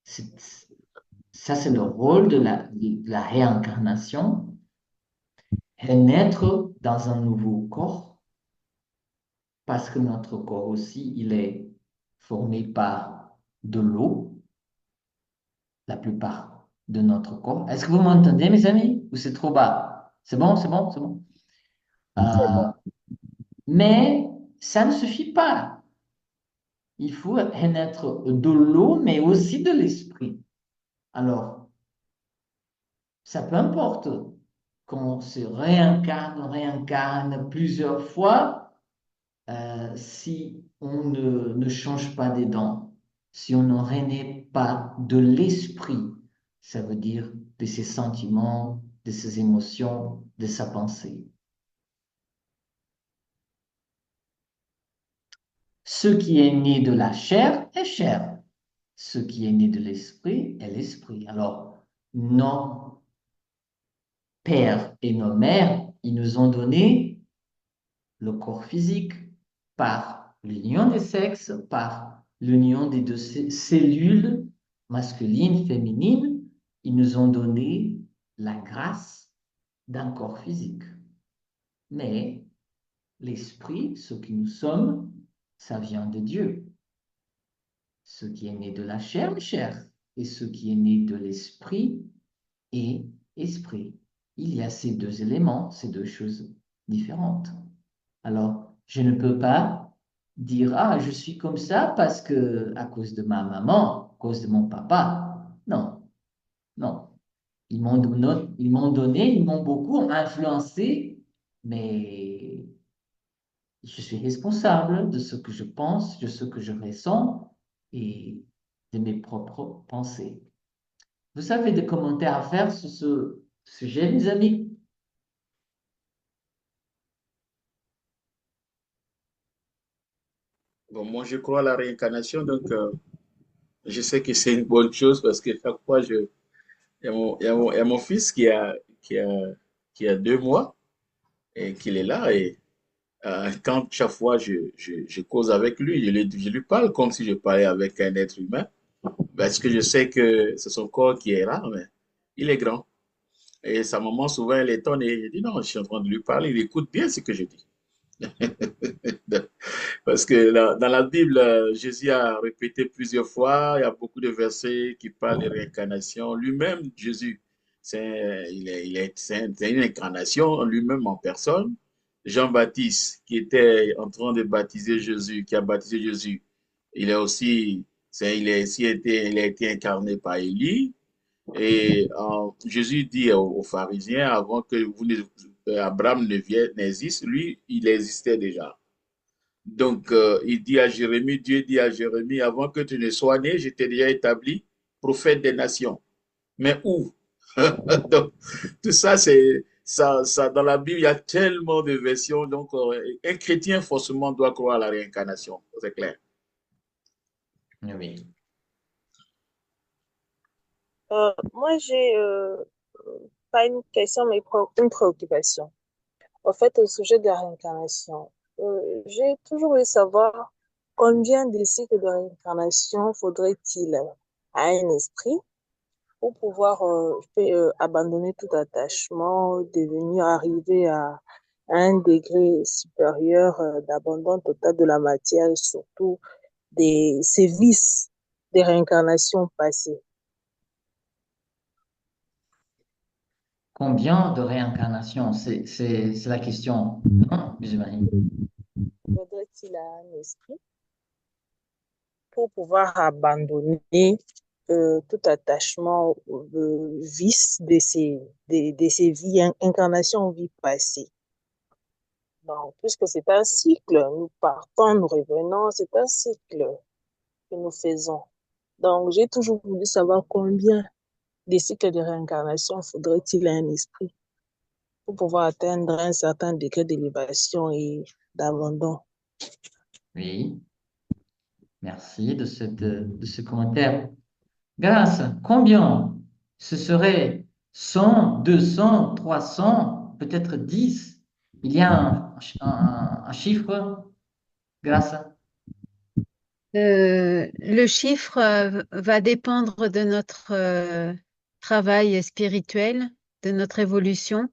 Ça, c'est le rôle de la réincarnation. Renaître dans un nouveau corps, parce que notre corps aussi, il est formé par de l'eau, la plupart de notre corps. Est-ce que vous m'entendez, mes amis? Ou c'est trop bas? C'est bon, c'est bon, c'est bon. Mais ça ne suffit pas. Il faut renaître de l'eau, mais aussi de l'esprit. Alors, ça peu importe qu'on se réincarne plusieurs fois, si on ne change pas des dents, si on ne renaît pas de l'esprit, ça veut dire de ses sentiments, de ses émotions, de sa pensée. Ce qui est né de la chair est chair. Ce qui est né de l'esprit est l'esprit. Alors, nos pères et nos mères, ils nous ont donné le corps physique par l'union des sexes, par l'union des deux cellules masculines, féminines. Ils nous ont donné la grâce d'un corps physique. Mais l'esprit, ce que nous sommes, ça vient de Dieu. Ce qui est né de la chair est chair, et ce qui est né de l'esprit est esprit. Il y a ces deux éléments, ces deux choses différentes. Alors, je ne peux pas dire, ah, je suis comme ça parce que à cause de ma maman, à cause de mon papa. Non, non. Ils m'ont donné, ils m'ont beaucoup influencé, mais je suis responsable de ce que je pense, de ce que je ressens et de mes propres pensées. Vous avez des commentaires à faire sur ce sujet, mes amis? Bon, moi, je crois à la réincarnation, donc je sais que c'est une bonne chose parce que chaque fois, il y a mon fils qui a 2 mois et qu'il est là. Et quand chaque fois je cause avec lui, je lui parle comme si je parlais avec un être humain parce que je sais que c'est son corps qui est là, mais il est grand. Et sa maman, souvent, elle étonne et je dis non, je suis en train de lui parler, il écoute bien ce que je dis. Parce que dans la Bible, Jésus a répété plusieurs fois, il y a beaucoup de versets qui parlent de réincarnation. Lui-même, Jésus, c'est une incarnation lui-même en personne. Jean-Baptiste, qui était en train de baptiser Jésus, qui a baptisé Jésus, il a été incarné par Élie. Et Jésus dit aux pharisiens, avant que Abraham n'existe, lui, il existait déjà. Donc, il dit à Jérémie, Dieu dit à Jérémie, avant que tu ne sois né, je t'ai déjà établi prophète des nations. Mais où? Donc, tout ça, dans la Bible, il y a tellement de versions. Donc, un chrétien, forcément, doit croire à la réincarnation. C'est clair. Oui. Moi, j'ai pas une question, mais une préoccupation. En fait, au sujet de la réincarnation, j'ai toujours voulu savoir combien de cycles de réincarnation faudrait-il à un esprit pour pouvoir abandonner tout attachement, devenir, arriver à un degré supérieur d'abandon total de la matière et surtout ces vices des réincarnations passées. Combien de réincarnations? C'est la question, non, Marie? Faudrait-il à un esprit pour pouvoir abandonner tout attachement vice de ces vies, incarnations, vies passées. Donc, puisque c'est un cycle, nous partons, nous revenons, c'est un cycle que nous faisons. Donc, j'ai toujours voulu savoir combien de cycles de réincarnation faudrait-il à un esprit pour pouvoir atteindre un certain degré d'élévation et d'abandon. Oui, merci de ce commentaire. Grâce, combien? Ce serait 100, 200, 300, peut-être 10. Il y a un chiffre, Grâce. Le chiffre va dépendre de notre travail spirituel, de notre évolution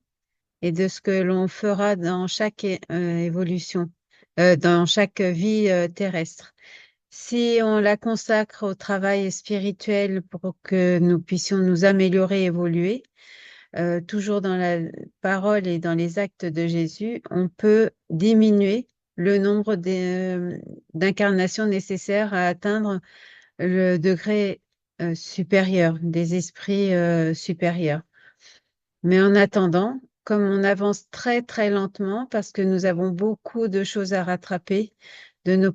et de ce que l'on fera dans chaque évolution, dans chaque vie terrestre. Si on la consacre au travail spirituel pour que nous puissions nous améliorer, évoluer, toujours dans la parole et dans les actes de Jésus, on peut diminuer le nombre d'incarnations nécessaires à atteindre le degré supérieur, des esprits supérieurs. Mais en attendant, comme on avance très très lentement parce que nous avons beaucoup de choses à rattraper de nos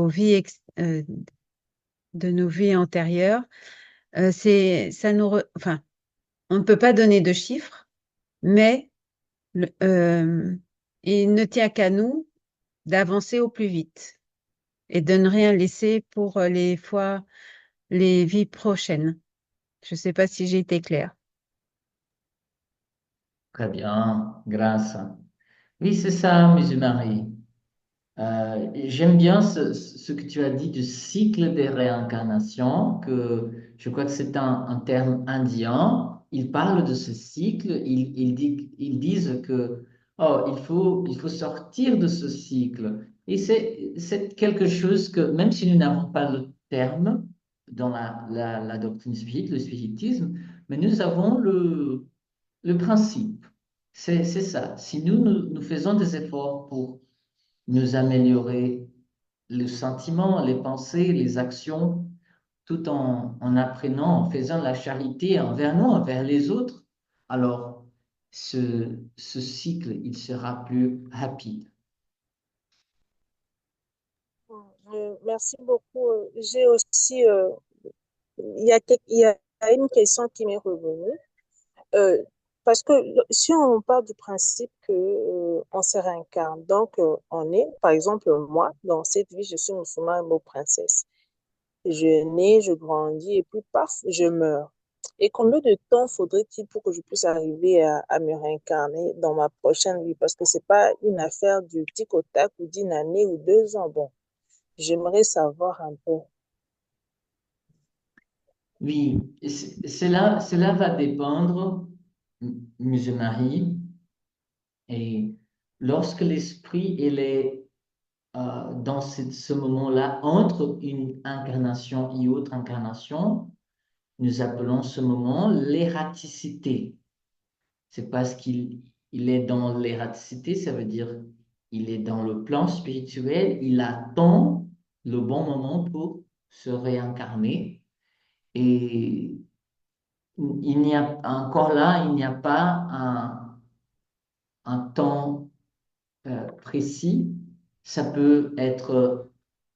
vies de nos vies antérieures, enfin, on ne peut pas donner de chiffres, mais il ne tient qu'à nous d'avancer au plus vite et de ne rien laisser pour les vies prochaines. Je ne sais pas si j'ai été claire. Très bien, grâce. Oui, c'est ça, Marie. J'aime bien ce que tu as dit du cycle des réincarnations, que je crois que c'est un terme indien. Ils parlent de ce cycle, ils disent que oh, il faut sortir de ce cycle. Et c'est quelque chose que, même si nous n'avons pas le terme dans la doctrine spirite, le spiritisme, mais nous avons le principe. C'est ça. Si nous faisons des efforts pour nous améliorer le sentiment, les pensées, les actions, tout en apprenant, en faisant la charité envers nous, envers les autres, alors ce cycle, il sera plus rapide. Merci beaucoup. J'ai aussi, il y a une question qui m'est revenue. Parce que si on part du principe que on se réincarne, donc on est, par exemple, moi, dans cette vie, je suis musulmane, une princesse. Je nais, je grandis et puis paf, je meurs. Et combien de temps faudrait-il pour que je puisse arriver à me réincarner dans ma prochaine vie? Parce que c'est pas une affaire du tic au tac ou d'une année ou 2 ans. Bon, j'aimerais savoir un peu. Oui, cela va dépendre, Monsieur Marie, et lorsque l'esprit il est dans ce moment-là, entre une incarnation et autre incarnation, nous appelons ce moment l'ératicité. C'est parce qu'il est dans l'ératicité, ça veut dire il est dans le plan spirituel, il attend le bon moment pour se réincarner. Et il n'y a encore là, il n'y a pas un temps précis. Ça peut être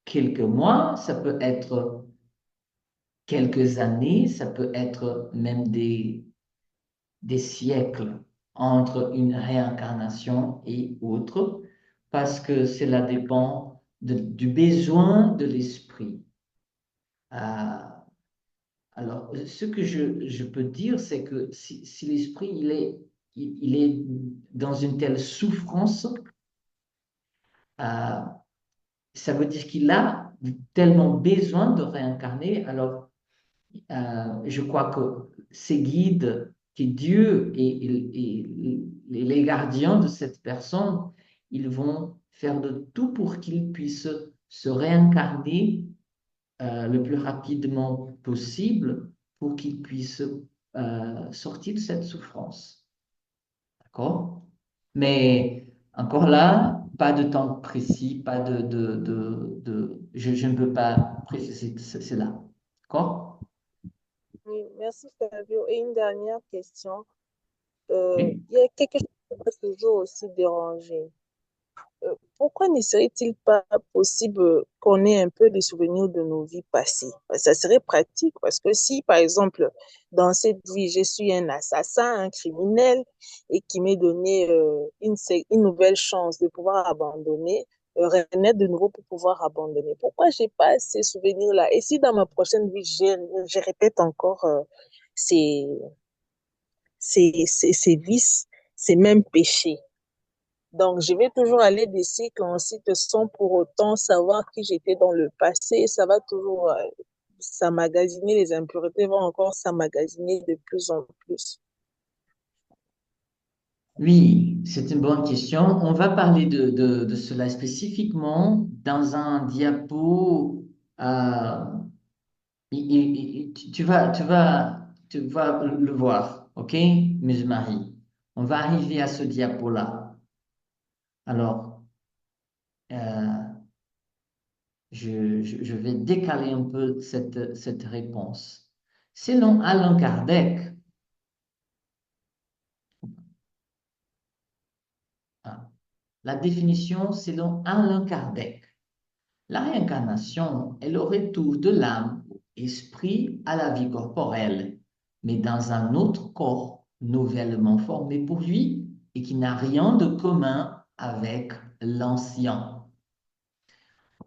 quelques mois, ça peut être quelques années, ça peut être même des siècles entre une réincarnation et autre, parce que cela dépend du besoin de l'esprit. Euh, alors, ce que je peux dire, c'est que si l'esprit il est dans une telle souffrance, euh, ça veut dire qu'il a tellement besoin de réincarner. Alors, je crois que ces guides, que Dieu et les gardiens de cette personne, ils vont faire de tout pour qu'il puisse se réincarner le plus rapidement possible pour qu'il puisse sortir de cette souffrance. D'accord? Mais encore là, pas de temps précis, pas je ne peux pas préciser cela. D'accord? Oui, merci Flavio. Et une dernière question. Oui. Il y a quelque chose qui m'a toujours aussi dérangé. Pourquoi ne serait-il pas possible qu'on ait un peu des souvenirs de nos vies passées? Ça serait pratique parce que si, par exemple, dans cette vie, je suis un assassin, un criminel, et qui m'est donné une nouvelle chance de pouvoir abandonner, renaître de nouveau pour pouvoir abandonner. Pourquoi j'ai pas ces souvenirs-là? Et si dans ma prochaine vie, je répète encore ces, ces vices, ces mêmes péchés? Donc, je vais toujours aller de cycle en cycle sans pour autant savoir qui j'étais dans le passé. Ça va toujours s'emmagasiner, les impuretés vont encore s'emmagasiner de plus en plus. Oui, c'est une bonne question. On va parler de cela spécifiquement dans un diapo. euh, tu vas le voir, OK, Ms. Marie? On va arriver à ce diapo-là. Alors, euh, je vais décaler un peu cette réponse. Selon Alain Kardec, hein, la définition selon Alain Kardec, la réincarnation est le retour de l'âme ou esprit à la vie corporelle, mais dans un autre corps nouvellement formé pour lui et qui n'a rien de commun avec l'ancien.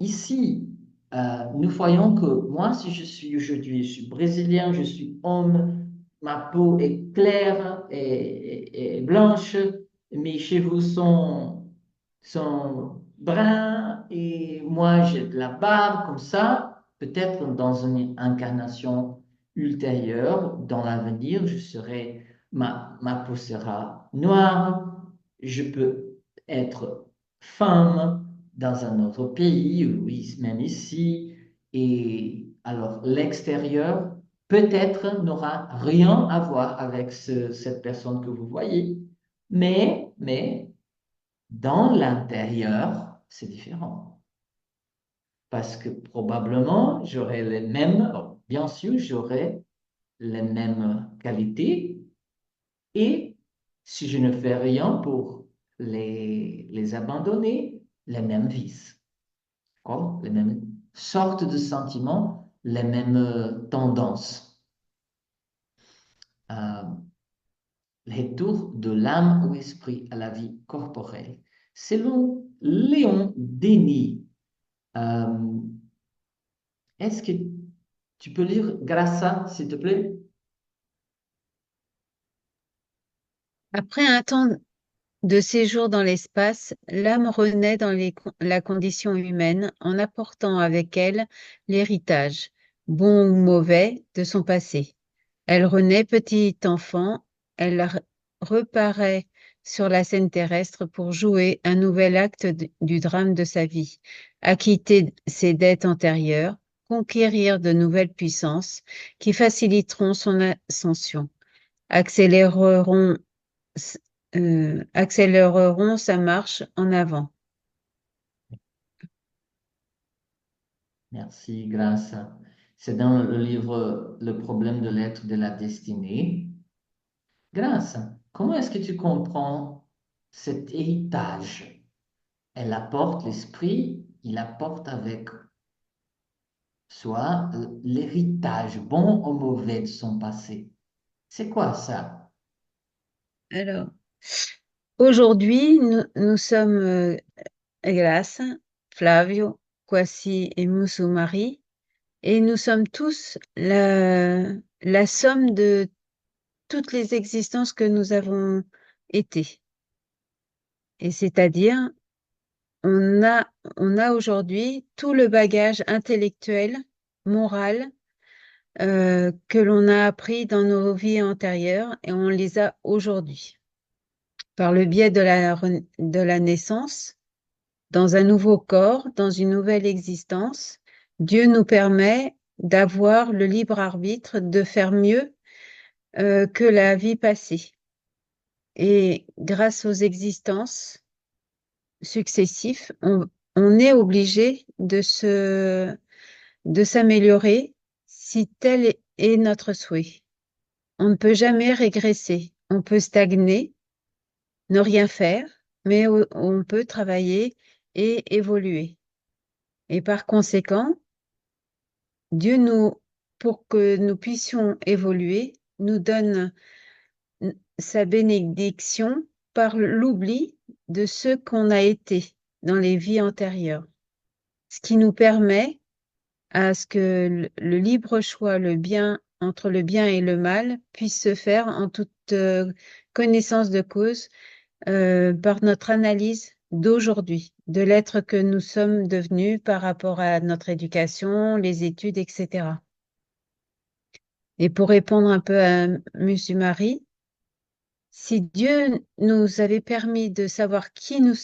Ici, nous voyons que moi, si je suis aujourd'hui, je suis brésilien, je suis homme, ma peau est claire et blanche, mes cheveux sont bruns et moi, j'ai de la barbe comme ça. Peut-être dans une incarnation ultérieure, dans l'avenir, ma peau sera noire, je peux être femme dans un autre pays, oui, même ici. Et alors, l'extérieur, peut-être, n'aura rien à voir avec cette personne que vous voyez, mais dans l'intérieur, c'est différent. Parce que probablement, j'aurai les mêmes, bon, bien sûr, j'aurai les mêmes qualités. Et si je ne fais rien pour les abandonner, les mêmes vices. D'accord? Les mêmes sortes de sentiments, les mêmes tendances. Euh, Retour de l'âme ou esprit à la vie corporelle. Selon Léon Denis, euh, est-ce que tu peux lire Grassa, s'il te plaît? Après un temps de séjour dans l'espace, l'âme renaît dans la condition humaine en apportant avec elle l'héritage, bon ou mauvais, de son passé. Elle renaît petit enfant, elle reparaît sur la scène terrestre pour jouer un nouvel acte du drame de sa vie, acquitter ses dettes antérieures, conquérir de nouvelles puissances qui faciliteront son ascension, accéléreront, accéléreront sa marche en avant. Merci, grâce. C'est dans le livre Le problème de l'être de la destinée. Grâce, comment est-ce que tu comprends cet héritage? Elle apporte l'esprit, il apporte avec soi l'héritage, bon ou mauvais, de son passé. C'est quoi ça? Alors, aujourd'hui, nous sommes Graça, Flavio, Kwasi et Musumari, et nous sommes tous la somme de toutes les existences que nous avons été. Et c'est-à-dire, on a aujourd'hui tout le bagage intellectuel, moral, que l'on a appris dans nos vies antérieures et on les a aujourd'hui. Par le biais de la naissance, dans un nouveau corps, dans une nouvelle existence, Dieu nous permet d'avoir le libre arbitre de faire mieux que la vie passée. Et grâce aux existences successives, on est obligé de s'améliorer si tel est notre souhait. On ne peut jamais régresser. On peut stagner, ne rien faire, mais on peut travailler et évoluer. Et par conséquent, Dieu pour que nous puissions évoluer, nous donne sa bénédiction par l'oubli de ce qu'on a été dans les vies antérieures. Ce qui nous permet à ce que le libre choix, entre le bien et le mal, puisse se faire en toute connaissance de cause par notre analyse d'aujourd'hui, de l'être que nous sommes devenus par rapport à notre éducation, les études, etc. Et pour répondre un peu à Marie, si Dieu nous avait permis de savoir qui nous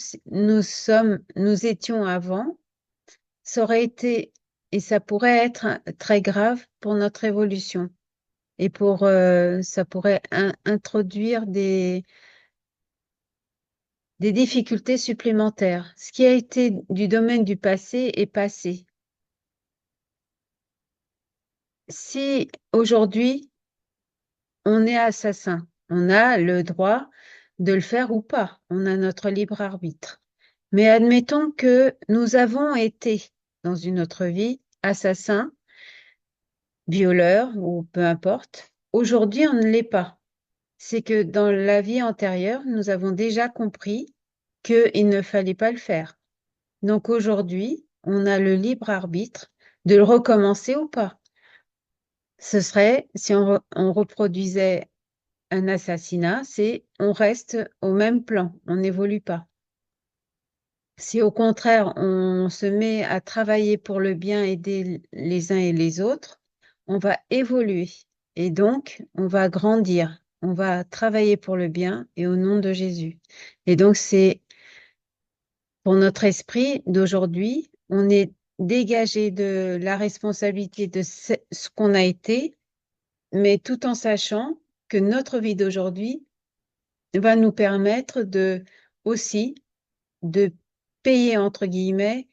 étions avant, ça aurait été et ça pourrait être très grave pour notre évolution. Et ça pourrait introduire des difficultés supplémentaires. Ce qui a été du domaine du passé est passé. Si aujourd'hui, on est assassin, on a le droit de le faire ou pas. On a notre libre arbitre. Mais admettons que nous avons été, dans une autre vie, assassins, violeurs ou peu importe. Aujourd'hui, on ne l'est pas. C'est que dans la vie antérieure, nous avons déjà compris qu'il ne fallait pas le faire. Donc aujourd'hui, on a le libre arbitre de le recommencer ou pas. Ce serait, si on reproduisait un assassinat, on reste au même plan, on n'évolue pas. Si au contraire, on se met à travailler pour le bien, aider les uns et les autres, on va évoluer et donc on va grandir, on va travailler pour le bien et au nom de Jésus. Et donc c'est pour notre esprit d'aujourd'hui, on est dégagé de la responsabilité de ce qu'on a été, mais tout en sachant que notre vie d'aujourd'hui va nous permettre aussi de payer, entre guillemets,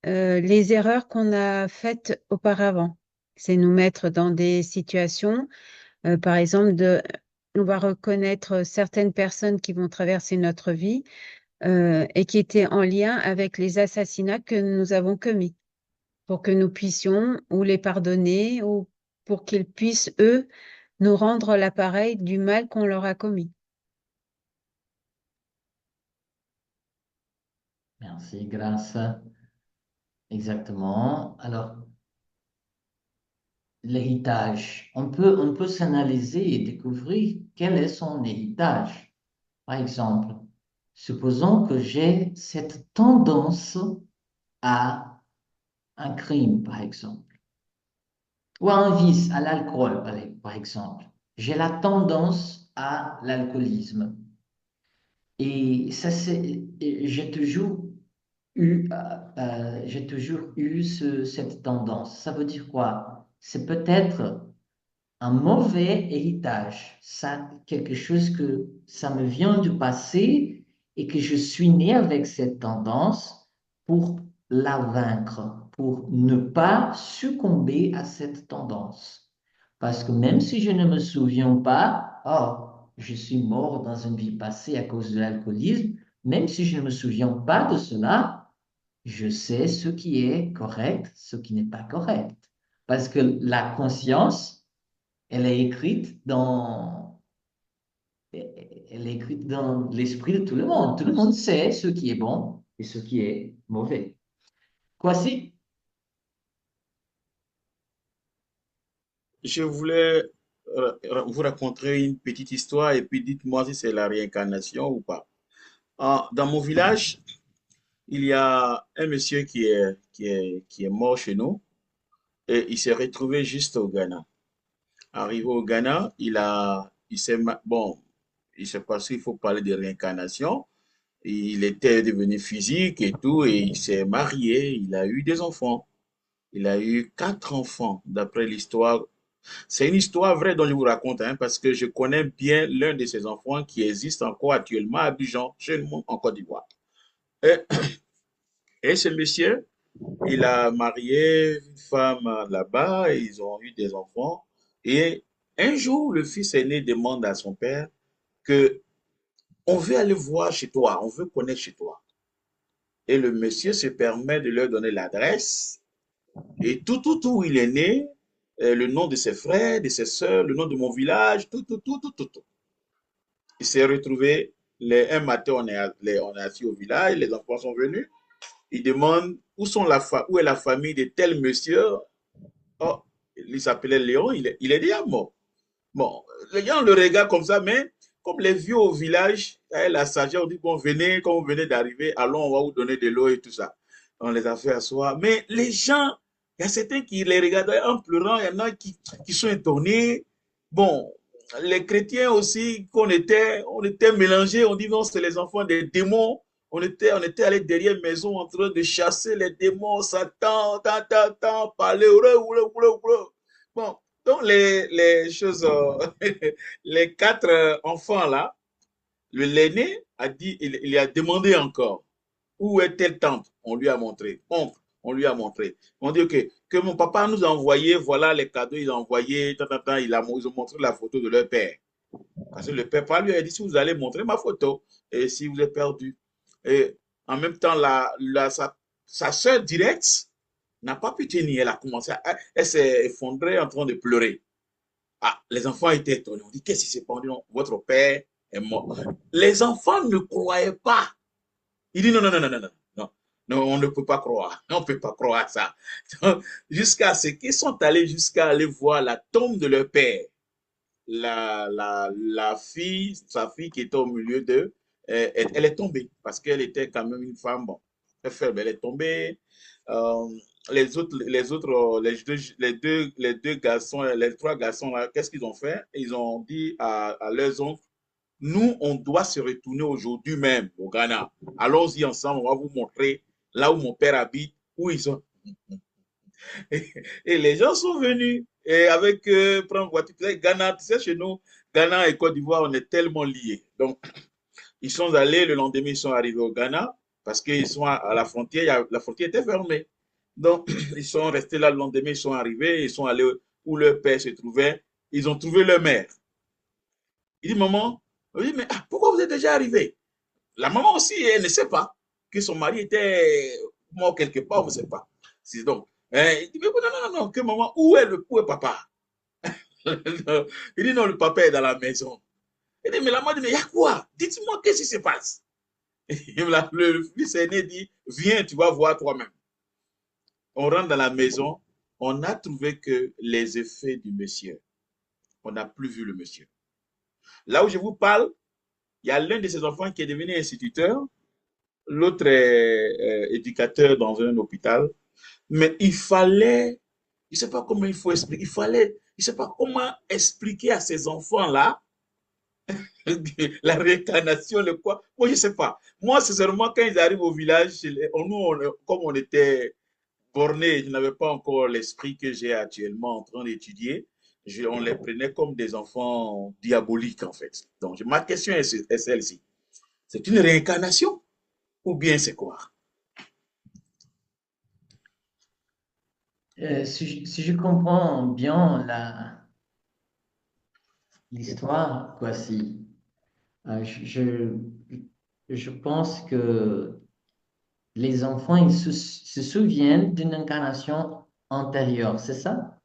les erreurs qu'on a faites auparavant. C'est nous mettre dans des situations, par exemple, on va reconnaître certaines personnes qui vont traverser notre vie et qui étaient en lien avec les assassinats que nous avons commis, pour que nous puissions ou les pardonner ou pour qu'ils puissent, eux, nous rendre l'appareil du mal qu'on leur a commis. Merci, grâce. Exactement. Alors, l'héritage, on peut s'analyser et découvrir quel est son héritage. Par exemple, supposons que j'ai cette tendance à un crime, par exemple, ou à un vice, à l'alcool, par exemple. J'ai la tendance à l'alcoolisme. Et ça, j'ai toujours eu cette tendance. Ça veut dire quoi? C'est peut-être un mauvais héritage. Ça, quelque chose que ça me vient du passé et que je suis né avec cette tendance pour la vaincre, pour ne pas succomber à cette tendance. Parce que même si je ne me souviens pas, oh, je suis mort dans une vie passée à cause de l'alcoolisme, même si je ne me souviens pas de cela, je sais ce qui est correct, ce qui n'est pas correct. Parce que la conscience, elle est écrite elle est écrite dans l'esprit de tout le monde. Tout le monde sait ce qui est bon et ce qui est mauvais. Voici. Je voulais vous raconter une petite histoire et puis dites-moi si c'est la réincarnation ou pas. Dans mon village, il y a un monsieur qui est mort chez nous et il s'est retrouvé juste au Ghana. Arrivé au Ghana, bon, il s'est passé, il faut parler de réincarnation. Il était devenu physique et tout, et il s'est marié, il a eu des enfants. Il a eu 4 enfants, d'après l'histoire. C'est une histoire vraie dont je vous raconte, hein, parce que je connais bien l'un de ces enfants qui existe encore actuellement à Abidjan, chez nous, en Côte d'Ivoire. Et, et ce monsieur, il a marié une femme là-bas, et ils ont eu des enfants. Et un jour, le fils aîné demande à son père que on veut aller voir chez toi, on veut connaître chez toi. Et le monsieur se permet de leur donner l'adresse et tout où il est né, le nom de ses frères, de ses sœurs, le nom de mon village, tout. Il s'est retrouvé, un matin, on est assis au village, les enfants sont venus, ils demandent où est la famille de tel monsieur. Oh, il s'appelait Léon, il est déjà mort. Bon, les gens le regardent comme ça, mais comme les vieux au village, la sagesse, on dit, bon, venez, quand vous venez d'arriver, allons, on va vous donner de l'eau et tout ça. On les a fait asseoir. Mais les gens, il y a certains qui les regardaient en pleurant, il y en a qui sont étonnés. Bon, les chrétiens aussi, on était mélangés, on dit non, c'est les enfants des démons. On était allé derrière maison en train de chasser les démons, Satan, parler, bon. Donc, les choses, les 4 enfants là, l'aîné a dit, il a demandé encore, où est telle tante? On lui a montré. Oncle, on lui a montré. On dit que mon papa nous a envoyé, voilà les cadeaux, il a envoyé, ils ont montré la photo de leur père. Parce que le père lui a dit, si vous allez montrer ma photo, et si vous êtes perdu. Et en même temps, sa soeur directe n'a pas pu tenir. Elle s'est effondrée en train de pleurer. Ah, les enfants étaient étonnés. On dit, qu'est-ce qui s'est passé? Votre père est mort. Les enfants ne croyaient pas. Il dit, non, non, non, non, non, non, non, non, on ne peut pas croire. On ne peut pas croire ça. Jusqu'à ce qu'ils sont allés jusqu'à aller voir la tombe de leur père. Sa fille qui était au milieu d'eux, elle est tombée parce qu'elle était quand même une femme, bon, très faible. Elle est tombée. Euh, les deux garçons, les 3 garçons, qu'est-ce qu'ils ont fait? Ils ont dit à leurs oncles, nous, on doit se retourner aujourd'hui même au Ghana. Allons-y ensemble, on va vous montrer là où mon père habite, où ils sont. Et les gens sont venus et avec prendre voiture. Ghana, tu sais, chez nous, Ghana et Côte d'Ivoire, on est tellement liés. Donc, ils sont allés, le lendemain, ils sont arrivés au Ghana parce qu'ils sont à la frontière, la frontière était fermée. Donc, ils sont restés là le lendemain, ils sont arrivés, ils sont allés où leur père se trouvait, ils ont trouvé leur mère. Il dit, maman, oui, mais pourquoi vous êtes déjà arrivé? La maman aussi, elle ne sait pas que son mari était mort quelque part, on ne sait pas. Donc, il dit, mais non, non, non, que maman, où est papa? Il dit, non, le papa est dans la maison. Il dit, mais la maman dit, mais il y a quoi? Dites-moi, qu'est-ce qui se passe? Le fils aîné dit, viens, tu vas voir toi-même. On rentre dans la maison, on a trouvé que les effets du monsieur. On n'a plus vu le monsieur. Là où je vous parle, il y a l'un de ses enfants qui est devenu instituteur, l'autre est éducateur dans un hôpital. Mais il fallait, je ne sais pas comment il faut expliquer, je ne sais pas comment expliquer à ces enfants-là la réincarnation, le quoi. Moi, je ne sais pas. Moi, sincèrement, quand ils arrivent au village, comme on était bornés, je n'avais pas encore l'esprit que j'ai actuellement en train d'étudier. On les prenait comme des enfants diaboliques, en fait. Donc, ma question est celle-ci. C'est une réincarnation ou bien c'est quoi? Si je comprends bien l'histoire, voici, je pense que les enfants ils se souviennent d'une incarnation antérieure, c'est ça?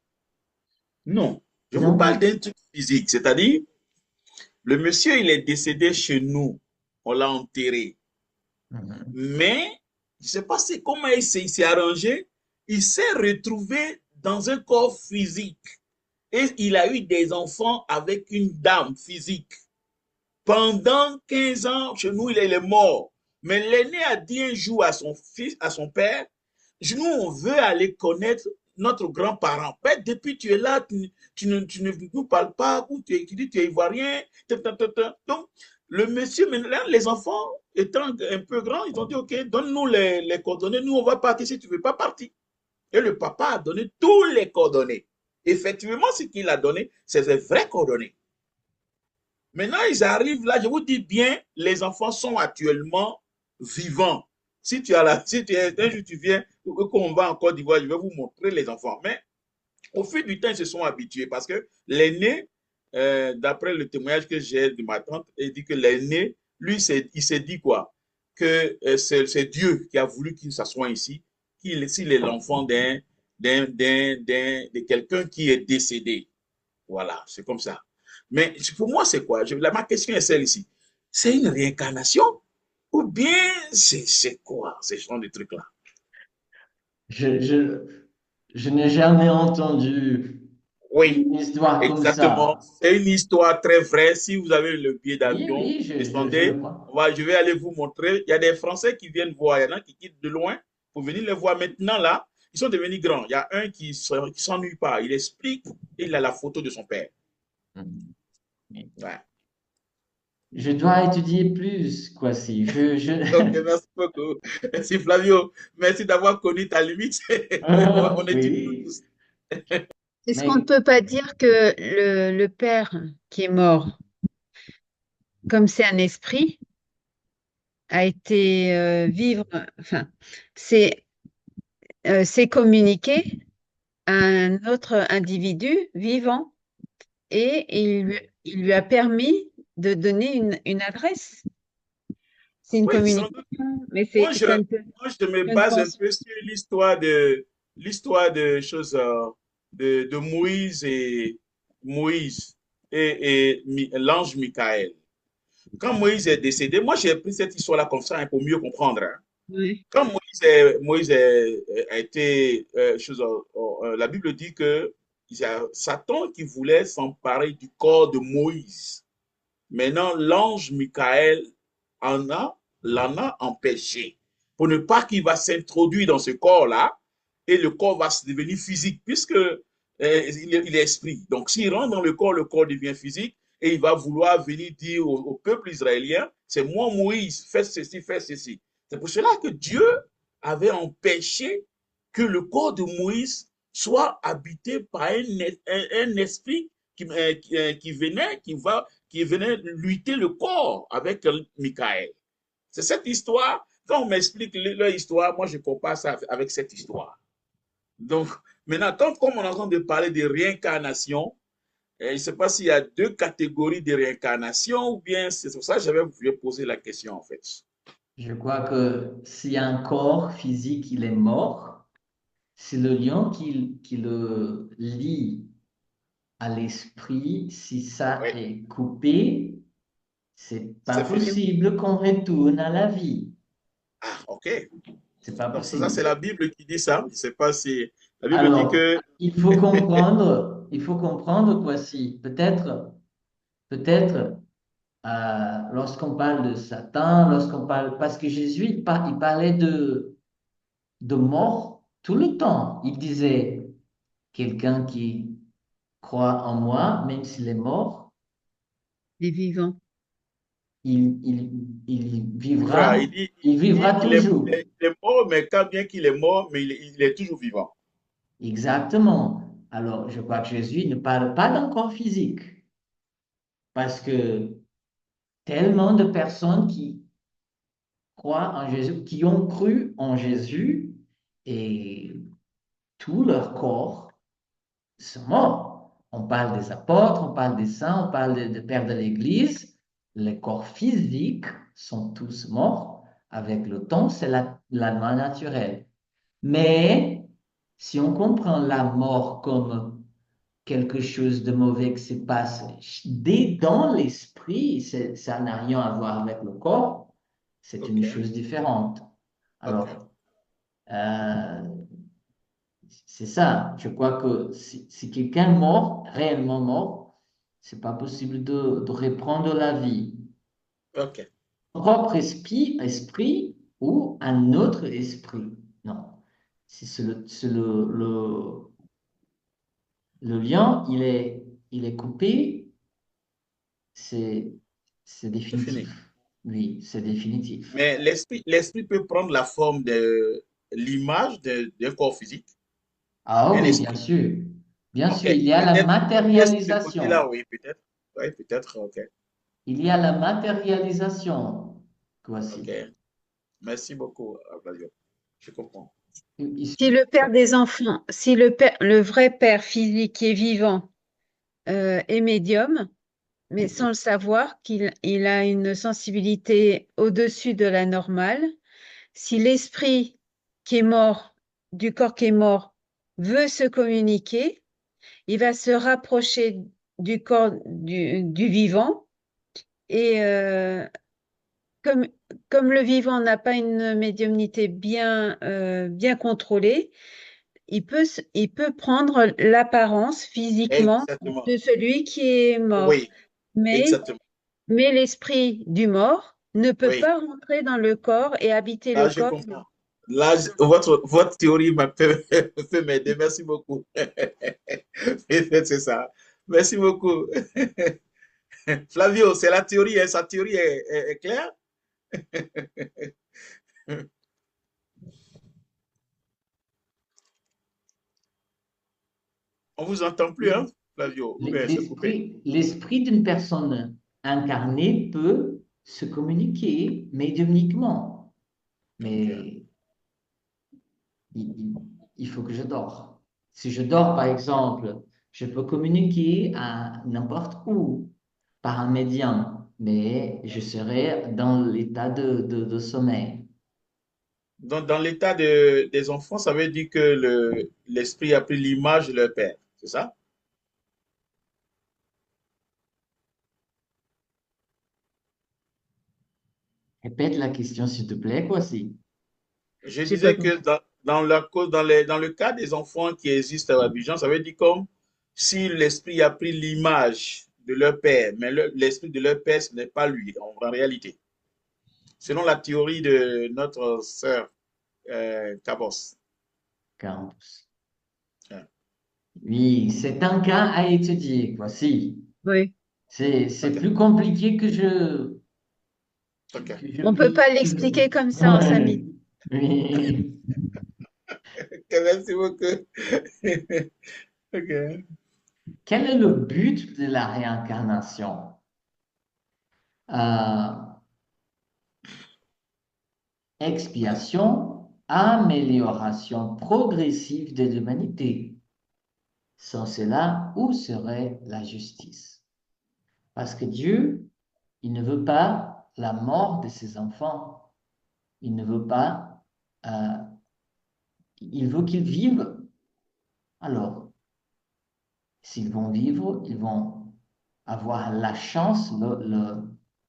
Non, je vous Non? parle d'un truc physique, c'est-à-dire, Le monsieur, il est décédé chez nous. On l'a enterré. Mhm. Mais, je ne sais pas comment il s'est arrangé. Il s'est retrouvé dans un corps physique. Et il a eu des enfants avec une dame physique. Pendant 15 ans, chez nous, il est mort. Mais l'aîné a dit un jour à son fils, à son père, nous, on veut aller connaître notre grand-parent. Père, depuis que tu es là, tu ne nous parles pas, ou tu dis que tu es ivoirien. Donc, le monsieur, maintenant, les enfants étant un peu grands, ils ont dit, OK, donne-nous les coordonnées, nous, on va partir si tu ne veux pas partir. Et le papa a donné tous les coordonnées. Effectivement, ce qu'il a donné, c'est les vraies coordonnées. Maintenant, ils arrivent là, je vous dis bien, les enfants sont actuellement vivants. Si tu as un jour tu viens, qu'on va en Côte d'Ivoire, je vais vous montrer les enfants. Mais au fil du temps, ils se sont habitués parce que l'aîné, d'après le témoignage que j'ai de ma tante, il dit que l'aîné, lui, il s'est dit quoi? Que c'est Dieu qui a voulu qu'il s'assoie ici, s'il est l'enfant de quelqu'un qui est décédé. Voilà, c'est comme ça. Mais pour moi, c'est quoi? Ma question est celle ici. C'est une réincarnation ou bien c'est quoi, ce genre de trucs-là? Je, je, je n'ai jamais entendu Oui, une histoire comme exactement. ça. C'est une histoire très vraie. Si vous avez le billet Oui, d'avion, oui, je le descendez. crois. Je vais aller vous montrer. Il y a des Français qui viennent voir. Il y en a qui quittent de loin pour venir les voir maintenant là. Ils sont devenus grands. Il y a un qui s'ennuie pas. Il explique et il a la photo de son père. Mhm. Ouais. Je dois étudier plus, quoi, si. Ok, merci beaucoup. Merci Flavio. Merci d'avoir connu ta limite. On étudie Oui, tous. Est-ce qu'on ne mais peut pas dire que le père qui est mort, comme c'est un esprit, a été vivre, enfin, c'est c'est communiqué à un autre individu vivant et il lui a permis de donner une adresse. C'est une Oui, sans doute. communication, mais Moi, je, ça ne peut, moi, je me je ne base un pense. peu sur l'histoire de choses de Moïse et l'ange Michael. Quand Moïse est décédé, moi j'ai pris cette histoire-là comme ça hein, pour mieux comprendre. Hein. Oui, Quand a été, la Bible dit que il y a Satan qui voulait s'emparer du corps de Moïse. Maintenant, l'ange Michael en a, l'en a empêché pour ne pas qu'il va s'introduire dans ce corps-là et le corps va se devenir physique puisque il est esprit. Donc, s'il rentre dans le corps devient physique et il va vouloir venir dire au peuple israélien, c'est moi Moïse, fais ceci, fais ceci. C'est pour cela que Dieu avait empêché que le corps de Moïse soit habité par un esprit qui venait lutter le corps avec Michael. C'est cette histoire. Quand on m'explique leur histoire, moi je compare ça avec cette histoire. Donc, maintenant, comme on est en train de parler de réincarnation, je ne sais pas s'il y a deux catégories de réincarnation ou bien c'est pour ça que j'avais voulu poser la question en fait. je crois que si un corps physique, il est mort, c'est le lien qui le lie à l'esprit. Si ça Oui, est coupé, c'est pas c'est fini. possible qu'on retourne à la vie. Ah, ok. C'est pas Donc, ça, c'est possible. la Bible qui dit ça. Je ne sais pas si. La Bible dit Alors, que. il faut comprendre quoi si peut-être lorsqu'on parle de Satan, lorsqu'on parle, parce que Jésus, il parlait de mort tout le temps. Il disait, quelqu'un qui croit en moi, même s'il est mort, les vivants. il Vivra. vivra, il vivra toujours. Il est mort, mais quand bien qu'il est mort, mais il est toujours vivant. Exactement. Alors, je crois que Jésus ne parle pas d'un corps physique, parce que tellement de personnes qui croient en Jésus, qui ont cru en Jésus, et tout leur corps sont morts. On parle des apôtres, on parle des saints, on parle des pères de l'Église. Les corps physiques sont tous morts. Avec le temps, c'est la loi naturelle. Mais si on comprend la mort comme quelque chose de mauvais qui se passe dès dans l'esprit, ça n'a rien à voir avec le corps, c'est une Ok, chose différente. ok. Alors, euh, c'est ça. Je crois que si quelqu'un est mort, réellement mort, c'est pas possible de reprendre la vie. Ok. Propre esprit ou un autre esprit. Non. Si le lien, il est coupé, c'est C'est fini. définitif. Oui, c'est définitif. Mais l'esprit peut prendre la forme de l'image d'un corps physique. Ah Un oui, bien esprit. sûr. Bien Ok. sûr, il y a la Peut-être sur ce côté-là, matérialisation. oui, peut-être. Oui, peut-être. Ok. Il y a la matérialisation. Ok. Voici. Merci beaucoup, Flavio. Je comprends. Si le père des enfants, si le vrai père physique qui est vivant est médium, mais sans le savoir qu'il a une sensibilité au-dessus de la normale, si l'esprit qui est mort, du corps qui est mort, veut se communiquer, il va se rapprocher du corps du vivant et comme, comme le vivant n'a pas une médiumnité bien contrôlée, il peut prendre l'apparence physiquement Exactement. de celui qui est mort. Oui, Mais, exactement. mais l'esprit du mort ne peut Oui. pas rentrer dans le corps et habiter Là, le je corps. comprends. Là, votre théorie m'a peut, peut m'aider. Merci beaucoup. C'est ça. Merci beaucoup. Flavio, c'est la théorie, hein, sa théorie est claire? On vous entend plus, hein, Flavio? Ou bien c'est coupé? L'esprit d'une personne incarnée peut se communiquer médiumniquement, Ok. mais il, il faut que je dors. Si je dors, par exemple, je peux communiquer à n'importe où par un médium, mais je serai dans l'état de sommeil. Donc, dans l'état des enfants, ça veut dire que l'esprit a pris l'image de leur père. C'est ça? Répète la question, s'il te plaît, quoi, si. Je J'ai pas disais que compris. dans le cas des enfants qui existent à Abidjan, ça veut dire comme si l'esprit a pris l'image de leur père, mais l'esprit de leur père, ce n'est pas lui, en réalité. Selon la théorie de notre sœur Cabos. 42. Ouais. Oui, c'est un cas à étudier, quoi, si. Oui. C'est Ok, plus compliqué que je, ok. que je On peut peux. pas l'expliquer comme ça en 5 minutes. Ouais. Oui. Ok, merci beaucoup. Ok. Quel est le but de la réincarnation? Euh, Expiation, amélioration progressive de l'humanité. Sans cela, où serait la justice? Parce que Dieu, il ne veut pas la mort de ses enfants. Il ne veut pas, euh, il veut qu'ils vivent. Alors, s'ils vont vivre, ils vont avoir la chance,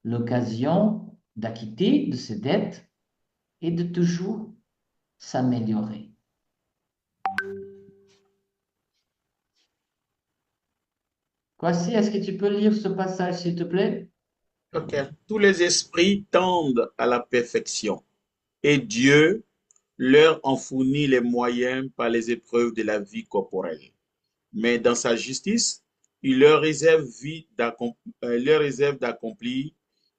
l'occasion d'acquitter de ses dettes et de toujours s'améliorer. Voici, est-ce que tu peux lire ce passage, s'il te plaît? Ok. Tous les esprits tendent à la perfection et Dieu leur en fournit les moyens par les épreuves de la vie corporelle. Mais dans sa justice, il leur réserve d'accomplir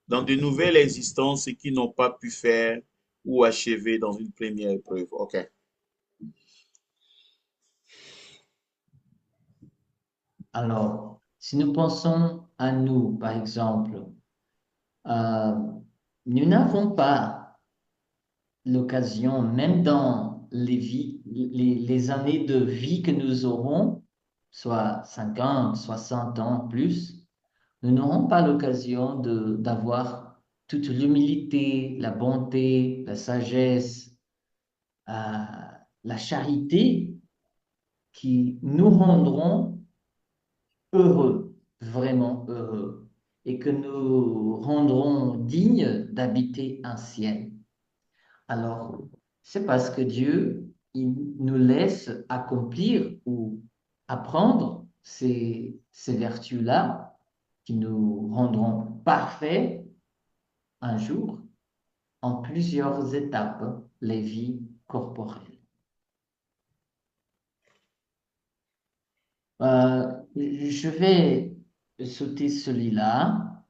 dans de nouvelles existences ce qu'ils n'ont pas pu faire ou achever dans une première épreuve. OK. Alors, si nous pensons à nous, par exemple, euh, nous n'avons pas l'occasion, même dans les années de vie que nous aurons, soit 50, 60 ans plus, nous n'aurons pas l'occasion d'avoir toute l'humilité, la bonté, la sagesse, euh, la charité qui nous rendront heureux, vraiment heureux, et que nous rendrons dignes d'habiter un ciel. Alors, c'est parce que Dieu, il nous laisse accomplir ou apprendre ces vertus-là qui nous rendront parfaits un jour en plusieurs étapes, les vies corporelles. Je vais sauter celui-là.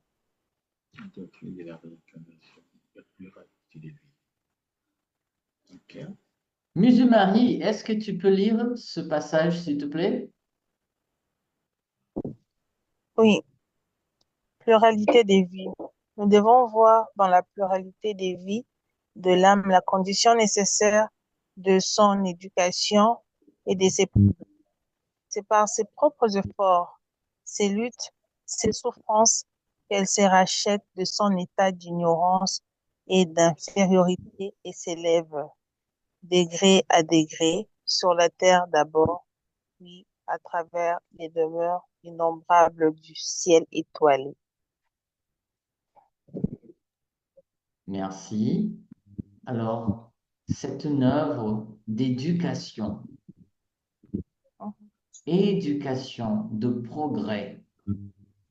Ok. Musulmarie, est-ce que tu peux lire ce passage, s'il te plaît? Oui, pluralité des vies. Nous devons voir dans la pluralité des vies de l'âme la condition nécessaire de son éducation et de ses progrès. C'est par ses propres efforts, ses luttes, ses souffrances qu'elle se rachète de son état d'ignorance et d'infériorité et s'élève degré à degré sur la terre d'abord, puis à travers les demeures innombrables du ciel étoilé. Merci. Alors, c'est une œuvre d'éducation, éducation de progrès.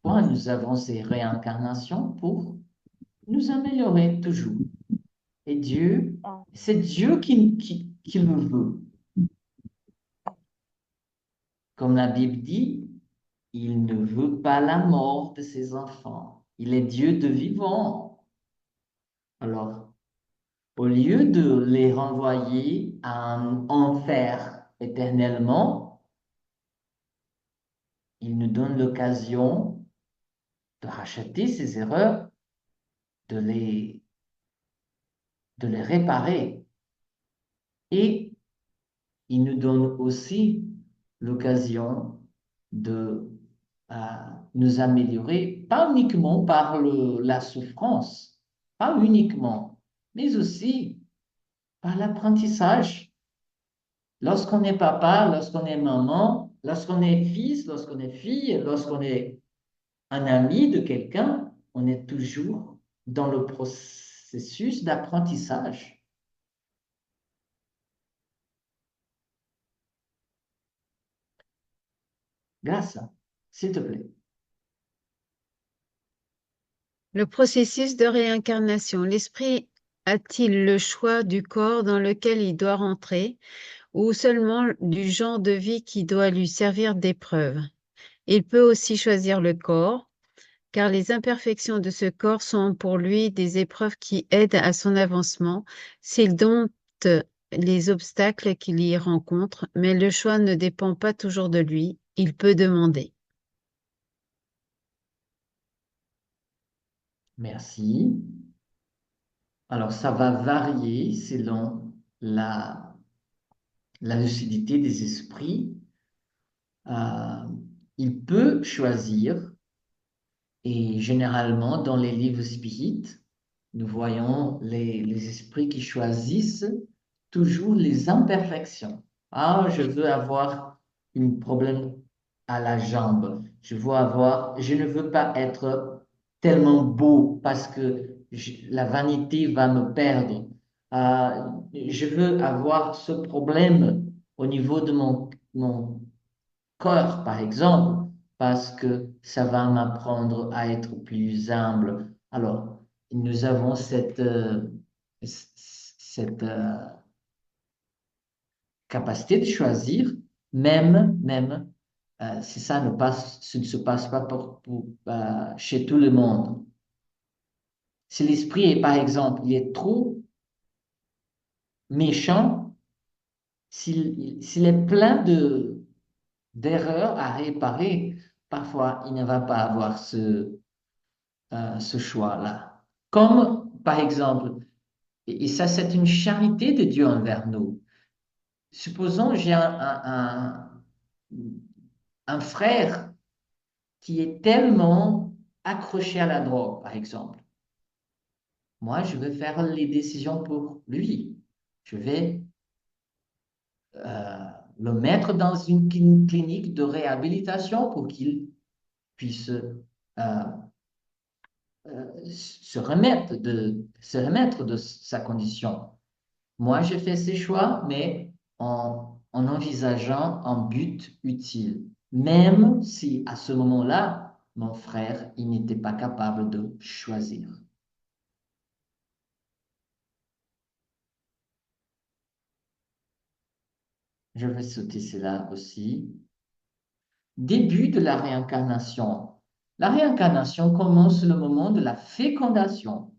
Pourquoi nous avons ces réincarnations? Pour nous améliorer toujours. Et Dieu, c'est Dieu qui le veut. Comme la Bible dit, il ne veut pas la mort de ses enfants. Il est Dieu de vivant. Alors, au lieu de les renvoyer à un enfer éternellement, il nous donne l'occasion de racheter ces erreurs, de de les réparer. Et il nous donne aussi l'occasion de euh, nous améliorer, pas uniquement par la souffrance, pas uniquement, mais aussi par l'apprentissage. Lorsqu'on est papa, lorsqu'on est maman, lorsqu'on est fils, lorsqu'on est fille, lorsqu'on est un ami de quelqu'un, on est toujours dans le processus d'apprentissage. Grâce, s'il te plaît. Le processus de réincarnation. L'esprit a-t-il le choix du corps dans lequel il doit rentrer ou seulement du genre de vie qui doit lui servir d'épreuve? Il peut aussi choisir le corps, car les imperfections de ce corps sont pour lui des épreuves qui aident à son avancement s'il dompte les obstacles qu'il y rencontre, mais le choix ne dépend pas toujours de lui. Il peut demander. Merci. Alors, ça va varier selon la lucidité des esprits. Euh, il peut choisir, et généralement dans les livres spirites, nous voyons les esprits qui choisissent toujours les imperfections. Ah, je veux avoir un problème à la jambe. Je ne veux pas être tellement beau parce que la vanité va me perdre. Euh, je veux avoir ce problème au niveau de mon corps, par exemple, parce que ça va m'apprendre à être plus humble. Alors, nous avons cette capacité de choisir, même si ce ne se passe pas chez tout le monde. Si l'esprit est, par exemple, il est trop méchant, s'il est plein d'erreurs à réparer, parfois il ne va pas avoir ce choix-là. Comme, par exemple, et ça c'est une charité de Dieu envers nous. Supposons j'ai un frère qui est tellement accroché à la drogue, par exemple. Moi, je vais faire les décisions pour lui. Je vais le mettre dans une clinique de réhabilitation pour qu'il puisse se remettre de sa condition. Moi, j'ai fait ces choix, mais en envisageant un but utile, même si à ce moment-là, mon frère, il n'était pas capable de choisir. Je vais sauter cela aussi. Début de la réincarnation. La réincarnation commence le moment de la fécondation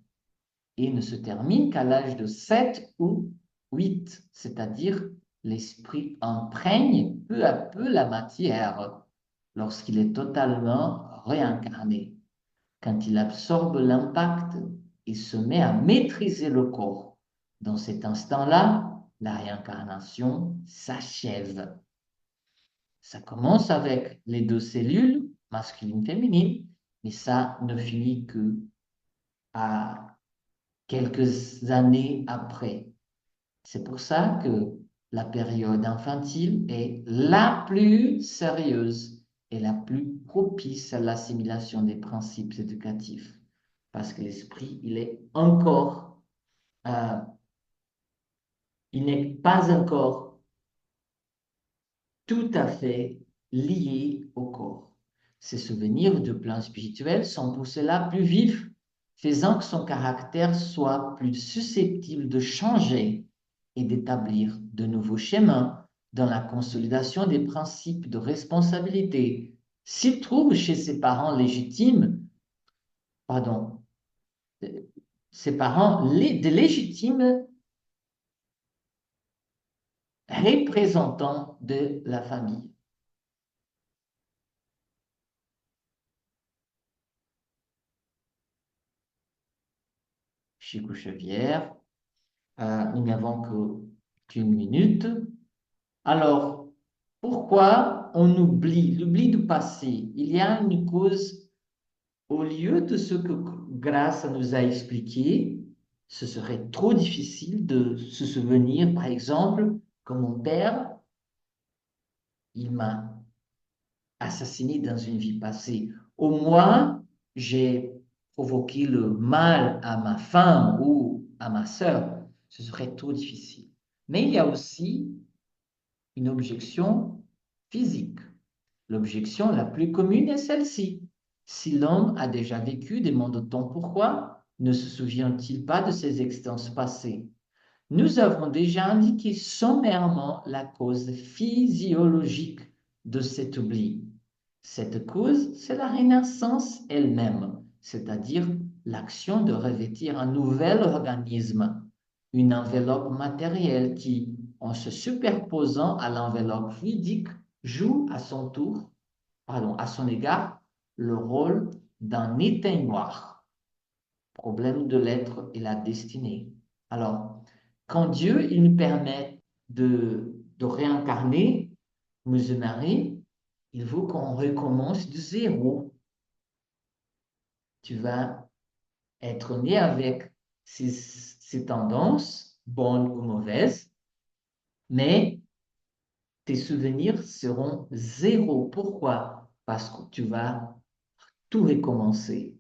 et ne se termine qu'à l'âge de 7 ou 8, c'est-à-dire l'esprit imprègne peu à peu la matière lorsqu'il est totalement réincarné. Quand il absorbe l'impact et se met à maîtriser le corps. Dans cet instant-là, la réincarnation s'achève. Ça commence avec les deux cellules, masculine, féminine, mais ça ne finit que à quelques années après. C'est pour ça que la période infantile est la plus sérieuse et la plus propice à l'assimilation des principes éducatifs. Parce que l'esprit, il n'est pas encore tout à fait lié au corps. Ses souvenirs de plan spirituel sont pour cela plus vifs, faisant que son caractère soit plus susceptible de changer et d'établir de nouveaux schémas dans la consolidation des principes de responsabilité. S'il trouve chez ses parents légitimes, pardon, ses parents de légitimes représentants de la famille. Chico Xavier, nous n'avons qu'une minute. Alors, pourquoi on oublie du passé? Il y a une cause, au lieu de ce que Grace nous a expliqué, ce serait trop difficile de se souvenir, par exemple, que mon père, il m'a assassiné dans une vie passée. Au moins, j'ai provoqué le mal à ma femme ou à ma sœur. Ce serait trop difficile. Mais il y a aussi une objection physique. L'objection la plus commune est celle-ci. Si l'homme a déjà vécu, demande-t-on pourquoi ne se souvient-il pas de ses existences passées? Nous avons déjà indiqué sommairement la cause physiologique de cet oubli. Cette cause, c'est la renaissance elle-même, c'est-à-dire l'action de revêtir un nouvel organisme, une enveloppe matérielle qui, en se superposant à l'enveloppe fluidique, joue à son tour, à son égard, le rôle d'un éteignoir. Problème de l'être et la destinée. Alors, quand Dieu il nous permet de réincarner, Monsieur Marie, il faut qu'on recommence de zéro. Tu vas être né avec ces tendances, bonnes ou mauvaises, mais tes souvenirs seront zéro. Pourquoi? Parce que tu vas tout recommencer.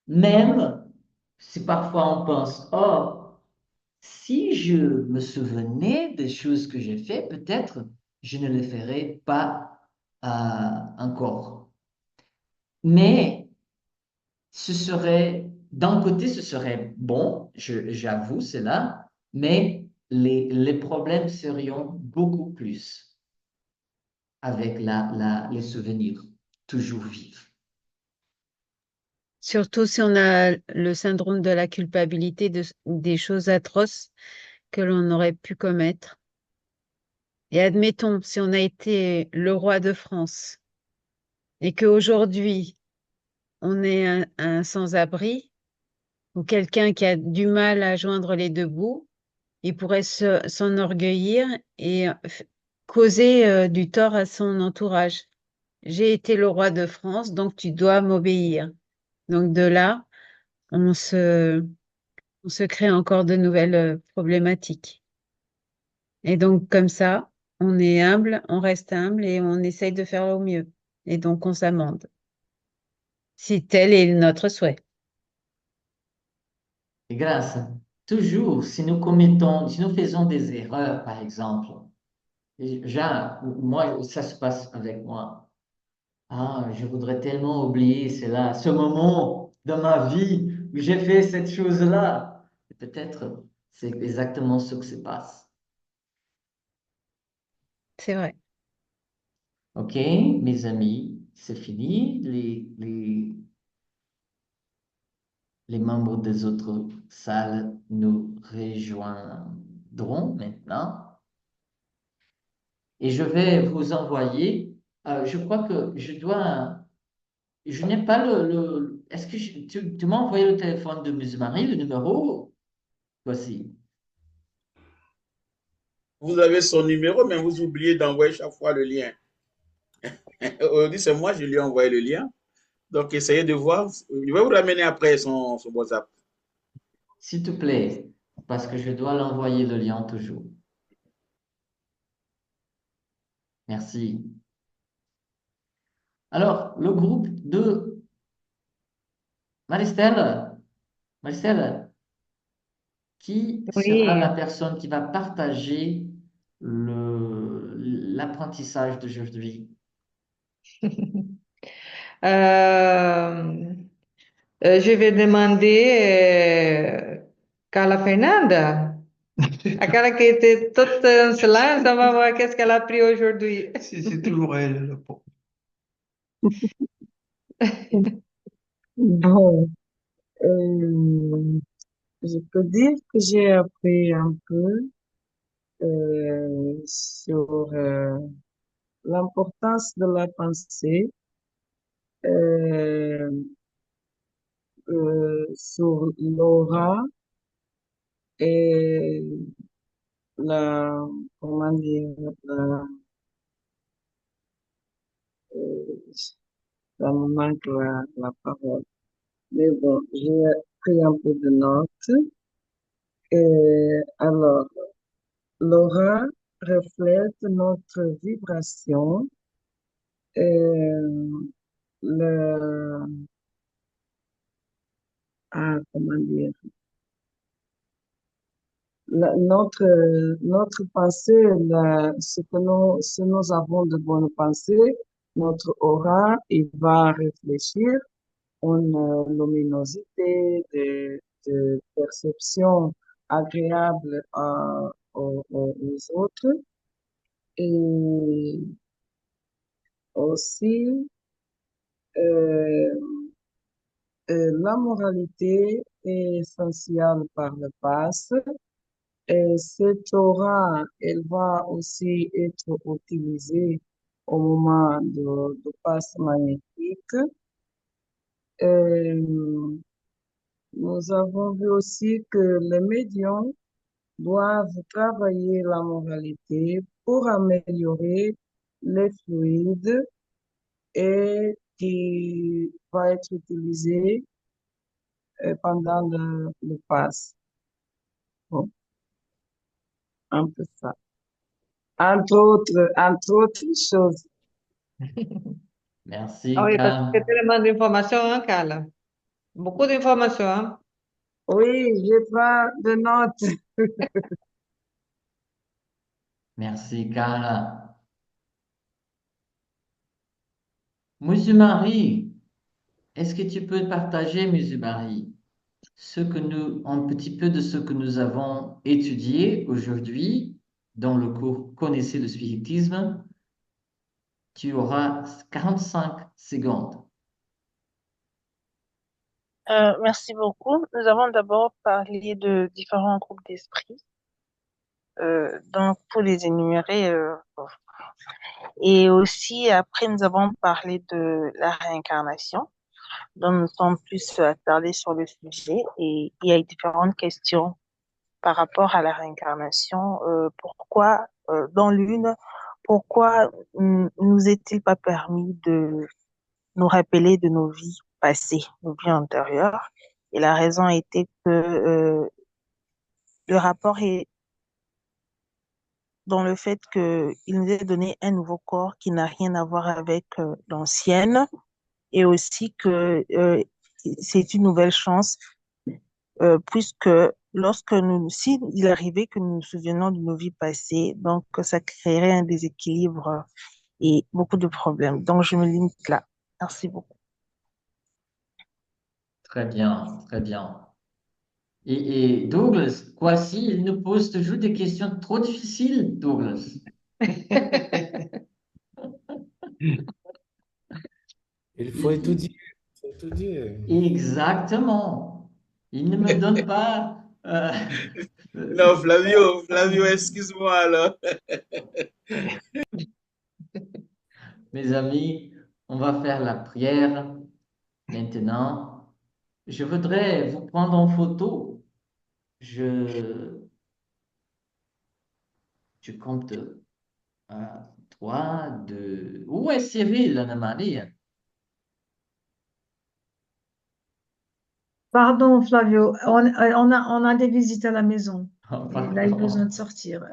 Même si parfois on pense, oh, si je me souvenais des choses que j'ai faites, peut-être je ne les ferais pas encore. Mais d'un côté, ce serait bon, j'avoue cela, mais les problèmes seriont beaucoup plus avec les souvenirs toujours vifs. Surtout si on a le syndrome de la culpabilité des choses atroces que l'on aurait pu commettre. Et admettons, si on a été le roi de France et qu'aujourd'hui, on est un sans-abri ou quelqu'un qui a du mal à joindre les deux bouts, il pourrait s'enorgueillir et causer du tort à son entourage. J'ai été le roi de France, donc tu dois m'obéir. Donc de là, on se crée encore de nouvelles problématiques. Et donc comme ça, on est humble, on reste humble et on essaye de faire au mieux. et donc on s'amende, si tel est notre souhait. Et grâce, toujours, si nous faisons des erreurs, par exemple, moi, ça se passe avec moi. Ah, je voudrais tellement oublier cela, ce moment dans ma vie où j'ai fait cette chose-là. Et peut-être c'est exactement ce que se passe. C'est vrai. OK, mes amis, c'est fini. Les membres des autres salles nous rejoindront maintenant. Et je vais vous envoyer, je crois que je n'ai pas est-ce que tu m'as envoyé le téléphone de Ms. Marie, le numéro? Voici. Vous avez son numéro, mais vous oubliez d'envoyer chaque fois le lien. Aujourd'hui, c'est moi, je lui ai envoyé le lien. Donc, essayez de voir. Je vais vous ramener après son WhatsApp. S'il te plaît, parce que je dois l'envoyer le lien toujours. Merci. Alors, le groupe de Maristelle, Maristelle, qui sera Oui. la personne qui va partager l'apprentissage d'aujourd'hui? Euh, je vais demander Carla Fernanda. Aquela que était toute en silence, on va voir qu'est-ce qu'elle a pris aujourd'hui. C'est toujours elle, le pauvre. Bon, je peux dire que j'ai appris un peu sur l'importance de la pensée, euh, sur l'aura et la, comment dire, ça me manque la parole. Mais bon, j'ai pris un peu de notes. Et alors, l'aura reflète notre vibration et le, comment dire, notre pensée, si nous avons de bonnes pensées, notre aura, il va réfléchir une luminosité de perception agréable aux autres. Et aussi, euh, la moralité est essentielle par le passe. Et cette aura, elle va aussi être utilisée au moment de passe magnétique. Euh, Nous avons vu aussi que les médiums doivent travailler la moralité pour améliorer les fluides et qui va être utilisé pendant le pass. Bon, un peu ça. Entre autres choses. Merci, Ah oui, parce que Carla. c'est tellement d'informations, hein, Carla. Beaucoup d'informations, hein. Oui, je prends de notes. Merci, Carla. Monsieur Marie, est-ce que tu peux partager, Monsieur Marie, un petit peu de ce que nous avons étudié aujourd'hui dans le cours Connaissez le spiritisme? Tu auras 45 secondes. Merci beaucoup. Nous avons d'abord parlé de différents groupes d'esprits. Donc, pour les énumérer, et aussi, après, nous avons parlé de la réincarnation, dont nous sommes plus attardés sur le sujet. Et il y a différentes questions par rapport à la réincarnation. Pourquoi, dans l'une, pourquoi nous est-il pas permis de nous rappeler de nos vies passées, nos vies antérieures? Et la raison était que le rapport est dans le fait qu'il nous ait donné un nouveau corps qui n'a rien à voir avec l'ancienne et aussi que c'est une nouvelle chance puisque si il arrivait que nous nous souvenions de nos vies passées, donc ça créerait un déséquilibre et beaucoup de problèmes. Donc, je me limite là. Merci beaucoup. Très bien, très bien. Et Douglas, quoi si il nous pose toujours des questions trop difficiles, Douglas? Il faut étudier. Il faut étudier. Exactement. Il ne me donne pas. Non, Flavio, excuse-moi alors. Mes amis, on va faire la prière maintenant. Je voudrais vous prendre en photo. Je, je compte 1, 3, 2. Où est Cyril, Anna-Marie? Pardon, Flavio, on a des visites à la maison. Oh, Et là, il a besoin pardon. de sortir.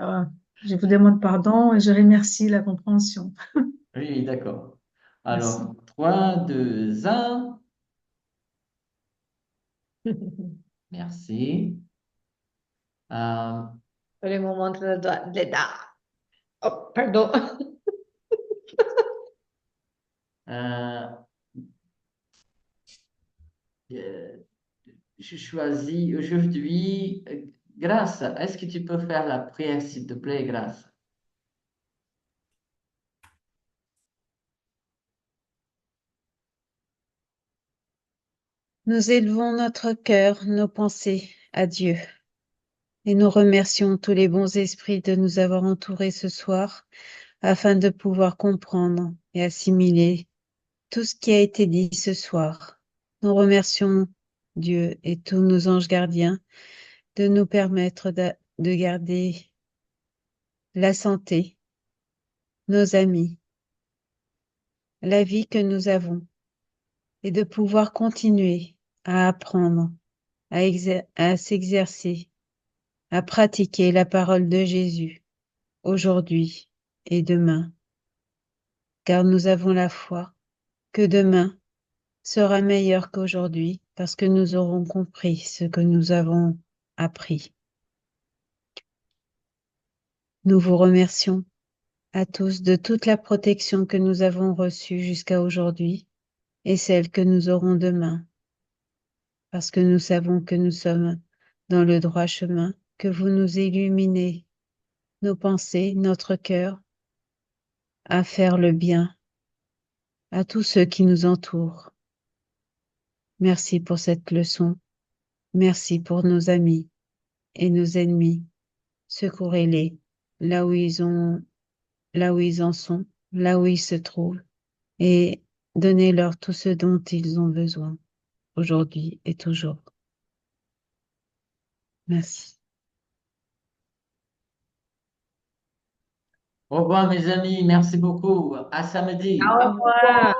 Je vous demande pardon et je remercie la compréhension. Oui, oui, d'accord. Merci. Alors, 3, 2, 1. Merci. Euh, Je me montre le doigt. Oh, pardon. euh, euh, je choisis aujourd'hui Grâce. Est-ce que tu peux faire la prière, s'il te plaît, Grâce? Nous élevons notre cœur, nos pensées à Dieu et nous remercions tous les bons esprits de nous avoir entourés ce soir afin de pouvoir comprendre et assimiler tout ce qui a été dit ce soir. Nous remercions Dieu et tous nos anges gardiens de nous permettre de garder la santé, nos amis, la vie que nous avons et de pouvoir continuer à apprendre, à s'exercer, à pratiquer la parole de Jésus aujourd'hui et demain, car nous avons la foi que demain sera meilleur qu'aujourd'hui parce que nous aurons compris ce que nous avons appris. Nous vous remercions à tous de toute la protection que nous avons reçue jusqu'à aujourd'hui et celle que nous aurons demain, parce que nous savons que nous sommes dans le droit chemin, que vous nous illuminez nos pensées, notre cœur, à faire le bien à tous ceux qui nous entourent. Merci pour cette leçon. Merci pour nos amis et nos ennemis. Secourez-les là où ils en sont, là où ils se trouvent, et donnez-leur tout ce dont ils ont besoin aujourd'hui et toujours. Merci. Au revoir, mes amis. Merci beaucoup. À samedi. Au revoir.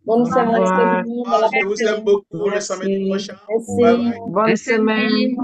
Bonne Au semaine tout revoir. le monde. À la Je vous aime beaucoup. Le samedi Merci. prochain. Bye Merci. bye. Bonne semaine.